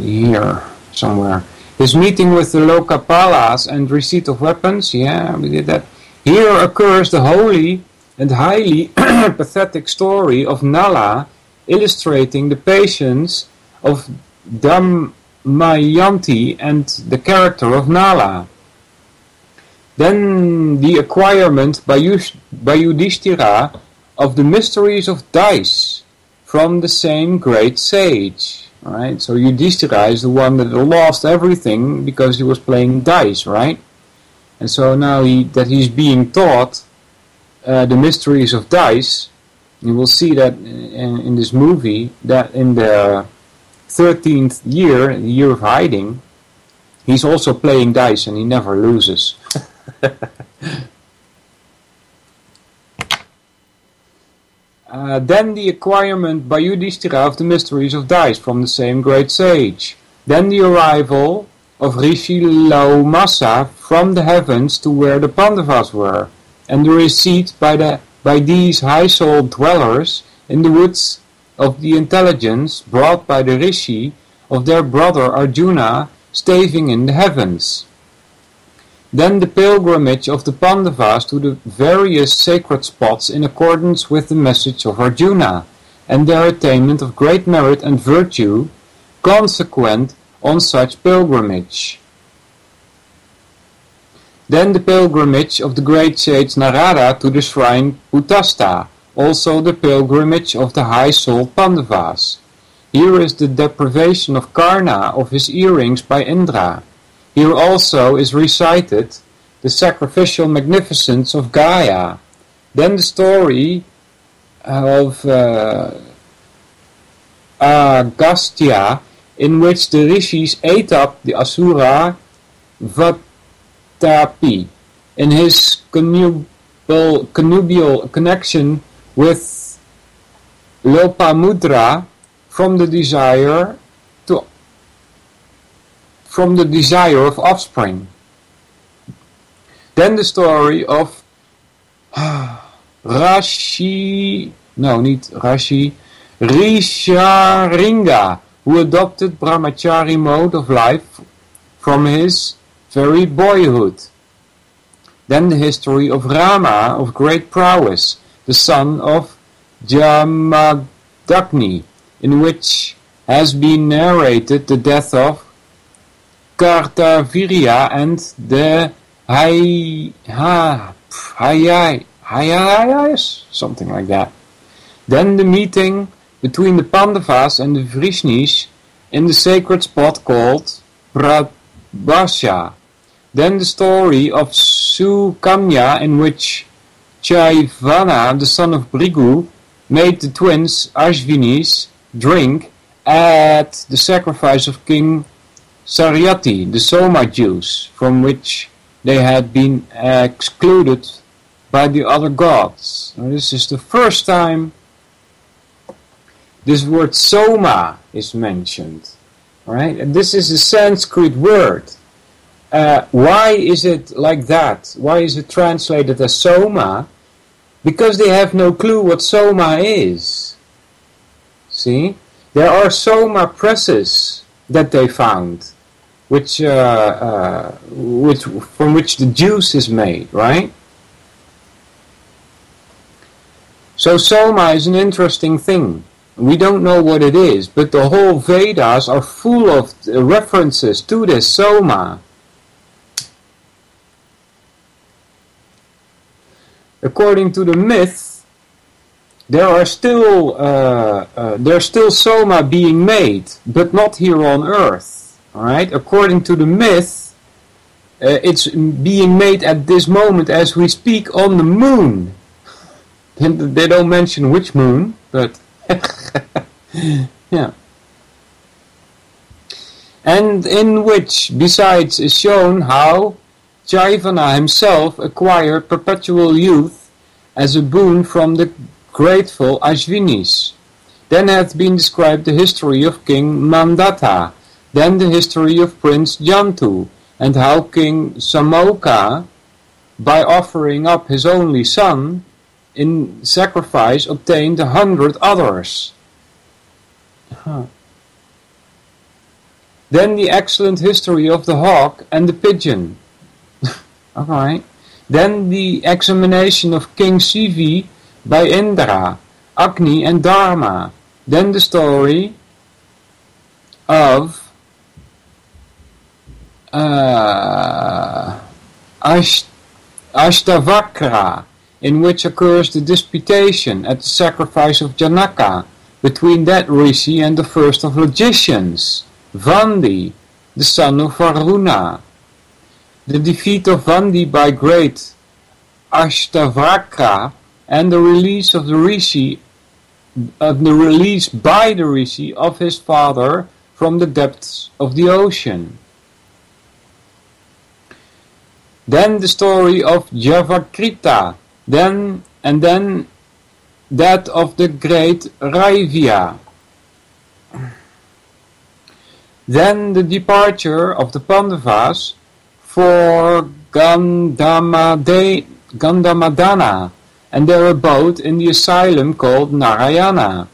Here, somewhere. His meeting with the Lokapalas and receipt of weapons. Yeah, we did that. Here occurs the holy and highly pathetic story of Nala, illustrating the patience of Damayanti and the character of Nala. Then the acquirement by Yudhishthira of the mysteries of dice from the same great sage. Right? So Yudhishthira is the one that lost everything because he was playing dice, right? And so now that he's being taught the mysteries of dice, you will see that in this movie, that in the 13th year, the year of hiding, he's also playing dice and he never loses. Then the acquirement by Yudhishthira of the mysteries of dice from the same great sage. Then the arrival of Rishi Laumasa from the heavens to where the Pandavas were, and the receipt by these high-souled dwellers in the woods of the intelligence brought by the Rishi of their brother Arjuna staving in the heavens. Then the pilgrimage of the Pandavas to the various sacred spots in accordance with the message of Arjuna, and their attainment of great merit and virtue consequent on such pilgrimage. Then the pilgrimage of the great sage Narada to the shrine Putasta, also the pilgrimage of the high-souled Pandavas. Here is the deprivation of Karna of his earrings by Indra. Here also is recited the sacrificial magnificence of Gaia. Then the story of Agastya, in which the rishis ate up the Asura Vatapi in his connubial connection with Lopamudra from the desire of offspring. Then the story of Risharinga, who adopted brahmachari mode of life from his very boyhood. Then the history of Rama of great prowess, the son of Jamadagni, in which has been narrated the death of Kartavirya and the Hayayas, something like that. Then the meeting between the Pandavas and the Vrishnis in the sacred spot called Prabhasha. Then the story of Sukamya, in which Chaivana, the son of Brigu, made the twins Ashvinis drink at the sacrifice of King Saryati, the Soma Jews, from which they had been excluded by the other gods. Now, this is the first time this word Soma is mentioned. Right? And this is a Sanskrit word. Why is it like that? Why is it translated as Soma? Because they have no clue what Soma is. See? There are Soma presses that they found, from which the juice is made, right? So Soma is an interesting thing. We don't know what it is, but the whole Vedas are full of references to this Soma. According to the myth, there's still Soma being made, but not here on Earth. All right. According to the myth, it's being made at this moment as we speak on the moon. And they don't mention which moon, but yeah. And in which, besides, is shown how Chaivana himself acquired perpetual youth as a boon from the grateful Ashvinis. Then hath been described the history of King Mandata, then the history of Prince Jantu, and how King Samoka, by offering up his only son in sacrifice, obtained 100 others. Then the excellent history of the hawk and the pigeon. Alright. Then the examination of King Sivi by Indra, Agni and Dharma. Then the story of Ashtavakra, in which occurs the disputation at the sacrifice of Janaka between that rishi and the first of logicians, Vandi, the son of Varuna. The defeat of Vandi by great Ashtavakra and the release of the rishi, by the rishi of his father from the depths of the ocean. Then the story of Javakrita, then that of the great Raivya. Then the departure of the Pandavas for Gandamadana and their abode in the asylum called Narayana.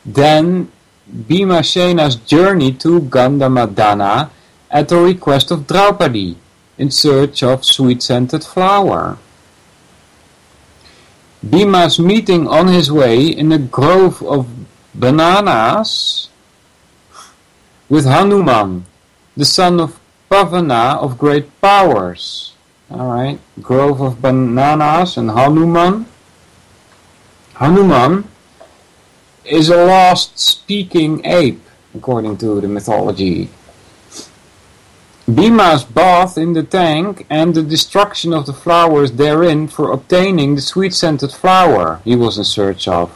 Then Bhimasena's journey to Gandamadana at the request of Draupadi in search of sweet-scented flower. Bhima's meeting on his way in a grove of bananas with Hanuman, the son of Pavana of great powers. Alright, grove of bananas and Hanuman. Hanuman is a lost speaking ape, according to the mythology. Bhima's bath in the tank and the destruction of the flowers therein for obtaining the sweet-scented flower he was in search of.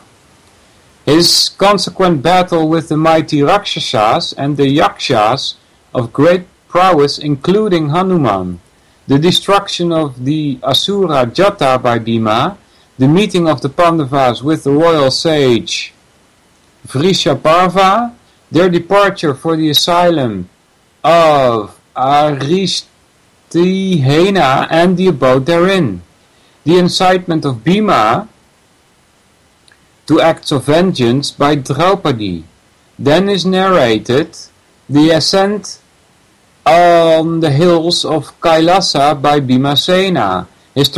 His consequent battle with the mighty Rakshasas and the Yakshas of great prowess, including Hanuman. the destruction of the Asura Jata by Bhima, the meeting of the Pandavas with the royal sage Vrishaparva, their departure for the asylum of Aristihena and the abode therein, the incitement of Bhima to acts of vengeance by Draupadi. Then is narrated the ascent on the hills of Kailasa by Bhimasena, his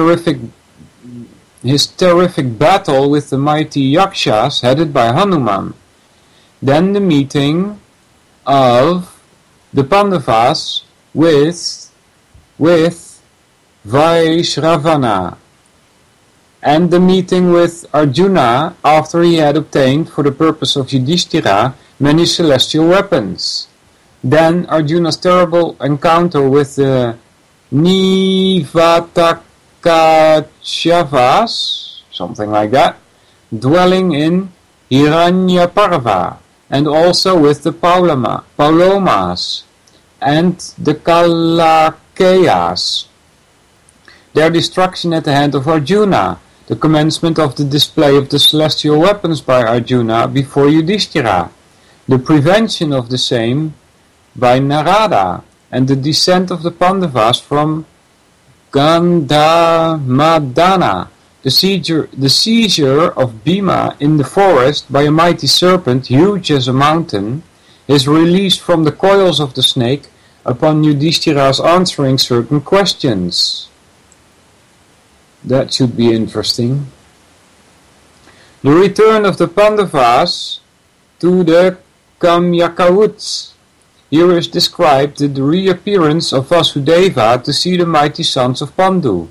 terrific battle with the mighty Yakshas headed by Hanuman. Then the meeting of the Pandavas with Vaishravana, and the meeting with Arjuna after he had obtained for the purpose of Yudhishthira many celestial weapons. Then Arjuna's terrible encounter with the Nivatakachavas, something like that, dwelling in Hiranyaparva, and also with the Paulomas and the Kalakeyas, their destruction at the hand of Arjuna, the commencement of the display of the celestial weapons by Arjuna before Yudhishthira, the prevention of the same by Narada, and the descent of the Pandavas from Gandhamadana, the seizure of Bhima in the forest by a mighty serpent huge as a mountain, his release from the coils of the snake upon Yudhishthira's answering certain questions. That should be interesting. The return of the Pandavas to the Kamyakawuts. Here is described the reappearance of Vasudeva to see the mighty sons of Pandu,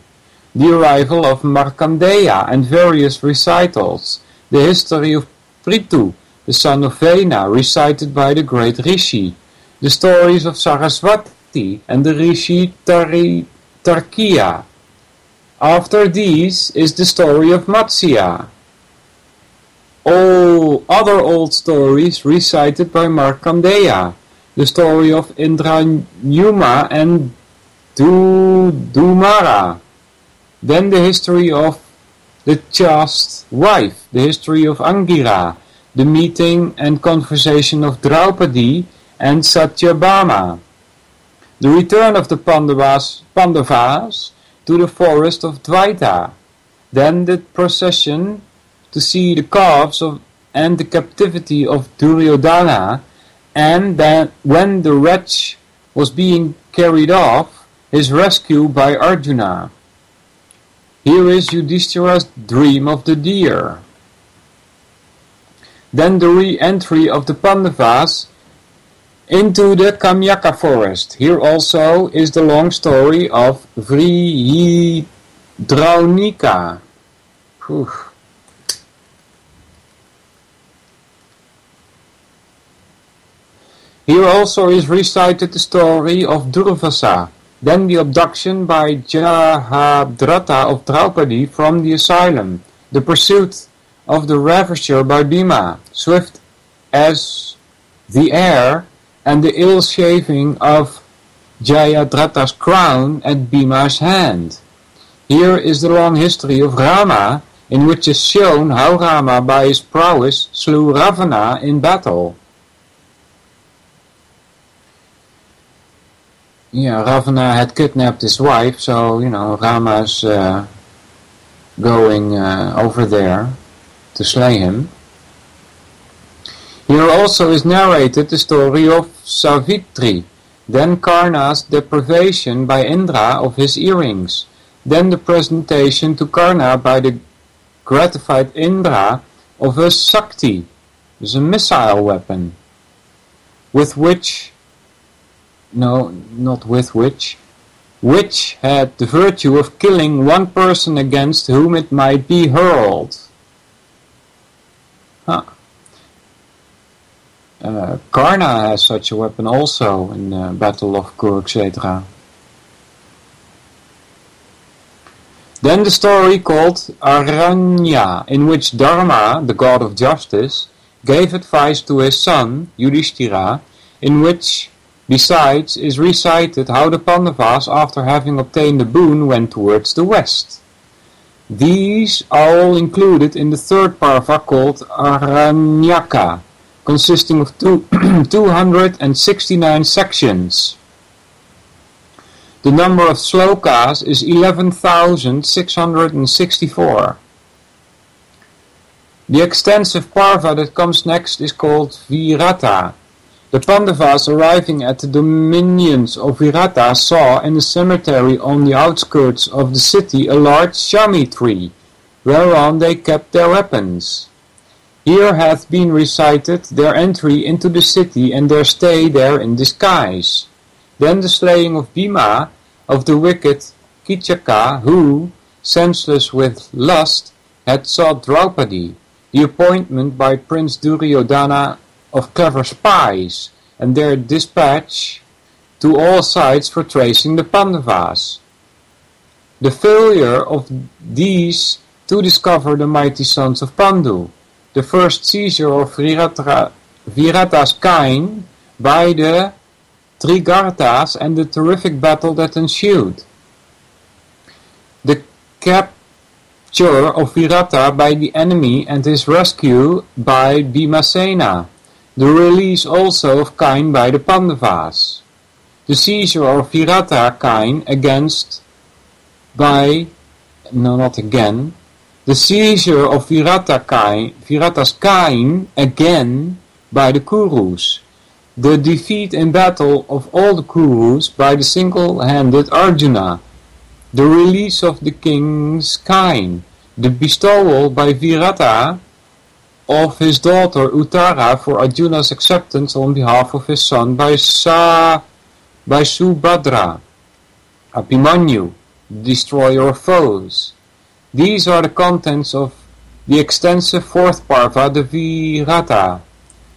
the arrival of Markandeya and various recitals, the history of Prithu, the son of Vena, recited by the great Rishi, the stories of Saraswati and the Rishi Tarkiya. After these is the story of Matsya. All other old stories recited by Markandeya, the story of Indranyuma and Dumara. Then the history of the chaste wife, the history of Angira, the meeting and conversation of Draupadi and Satyabhama, the return of the Pandavas to the forest of Dvaita, then the procession to see the calves and the captivity of Duryodhana, and then when the wretch was being carried off, his rescue by Arjuna. Here is Yudhishthira's dream of the deer. Then the re-entry of the Pandavas into the Kamyaka forest. Here also is the long story of Vrihidraunika. Here also is recited the story of Durvasa, then the abduction by Jahadratha of Draupadi from the asylum, the pursuit of the ravisher by Bhima, swift as the air, and the ill-shaving of Jayadratha's crown at Bhima's hand. Here is the long history of Rama, in which is shown how Rama by his prowess slew Ravana in battle. Yeah, Ravana had kidnapped his wife, so, Rama's going over there to slay him. Here also is narrated the story of Savitri, then Karna's deprivation by Indra of his earrings, then the presentation to Karna by the gratified Indra of a Sakti, a missile weapon, which had the virtue of killing one person against whom it might be hurled. Karna has such a weapon also in the Battle of Kurukshetra. Then the story called Aranya, in which Dharma, the god of justice, gave advice to his son, Yudhishthira, in which Besides, is recited how the Pandavas, after having obtained the boon, went towards the west. These are all included in the third parva called Aranyaka, consisting of 269 sections. The number of slokas is 11,664. The extensive parva that comes next is called Virata. The Pandavas arriving at the dominions of Virata saw in the cemetery on the outskirts of the city a large shami tree, whereon they kept their weapons. Here hath been recited their entry into the city and their stay there in disguise. Then the slaying of Bhima, of the wicked Kichaka, who, senseless with lust, had sought Draupadi, the appointment by Prince Duryodhana of clever spies, and their dispatch to all sides for tracing the Pandavas. The failure of these to discover the mighty sons of Pandu, the first seizure of Virata's kine by the Trigartas, and the terrific battle that ensued. The capture of Virata by the enemy and his rescue by Bhimasena. The release also of kine by the Pandavas. The seizure of Virata kine the seizure of Virata's kine again by the Kurus. The defeat in battle of all the Kurus by the single-handed Arjuna. The release of the king's kine. The bestowal by Virata of his daughter Uttara for Arjuna's acceptance on behalf of his son by Subhadra. Abhimanyu, the destroyer of foes. These are the contents of the extensive fourth parva, the Virata.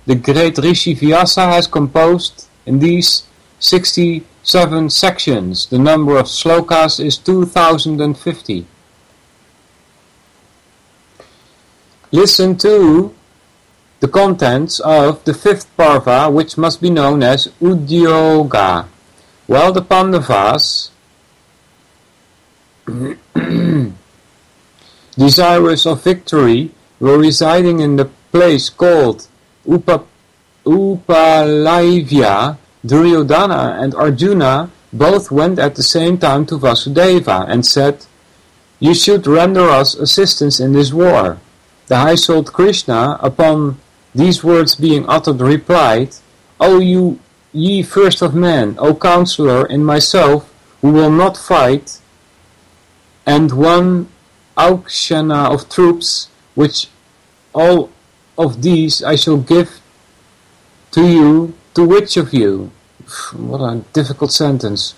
The great Rishi Vyasa has composed in these 67 sections. The number of slokas is 2050. Listen to the contents of the fifth parva, which must be known as Udyoga. While the Pandavas, desirous of victory, were residing in the place called Upalayvya, Duryodhana and Arjuna both went at the same time to Vasudeva and said, "You should render us assistance in this war." The high-souled Krishna, upon these words being uttered, replied, "O you ye first of men, O counselor in myself, who will not fight, and one auksana of troops, which all of these I shall give to you, to which of you?" What a difficult sentence.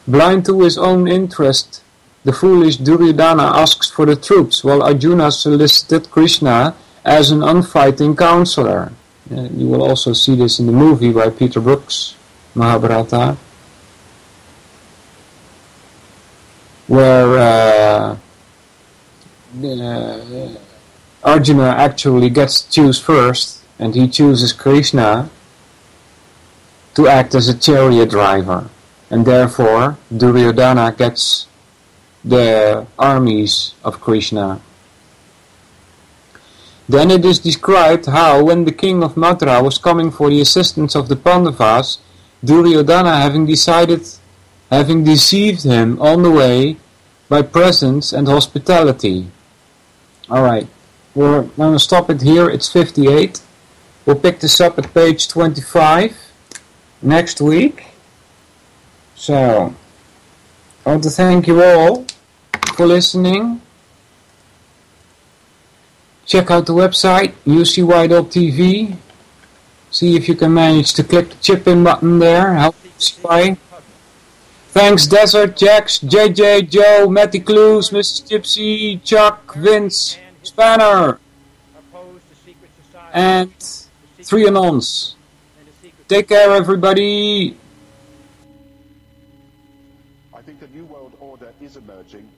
Blind to his own interest, the foolish Duryodhana asks for the troops, while Arjuna solicited Krishna as an unfighting counselor. You will also see this in the movie by Peter Brooks, Mahabharata, where Arjuna actually gets to choose first, and he chooses Krishna to act as a chariot driver, and therefore Duryodhana gets the armies of Krishna. Then it is described how, when the king of Mathura was coming for the assistance of the Pandavas, Duryodhana having deceived him on the way by presents and hospitality. Alright, we're going to stop it here. It's 58. We'll pick this up at page 25 next week. So, I want to thank you all for listening. Check out the website, ucy.tv. See if you can manage to click the chip in button there. Help UCY. Thanks Desert, Jax, JJ, Joe, Matty Clues, Mrs. Gypsy, Chuck, Vince, Spanner, and 3 Anons. Take care, everybody. I think a new world order is emerging.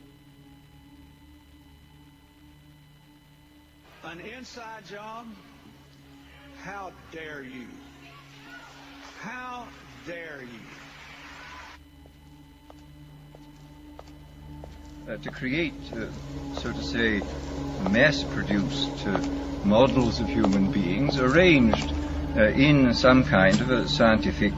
An inside job? How dare you? How dare you? To create, so to say, mass-produced models of human beings arranged in some kind of a scientific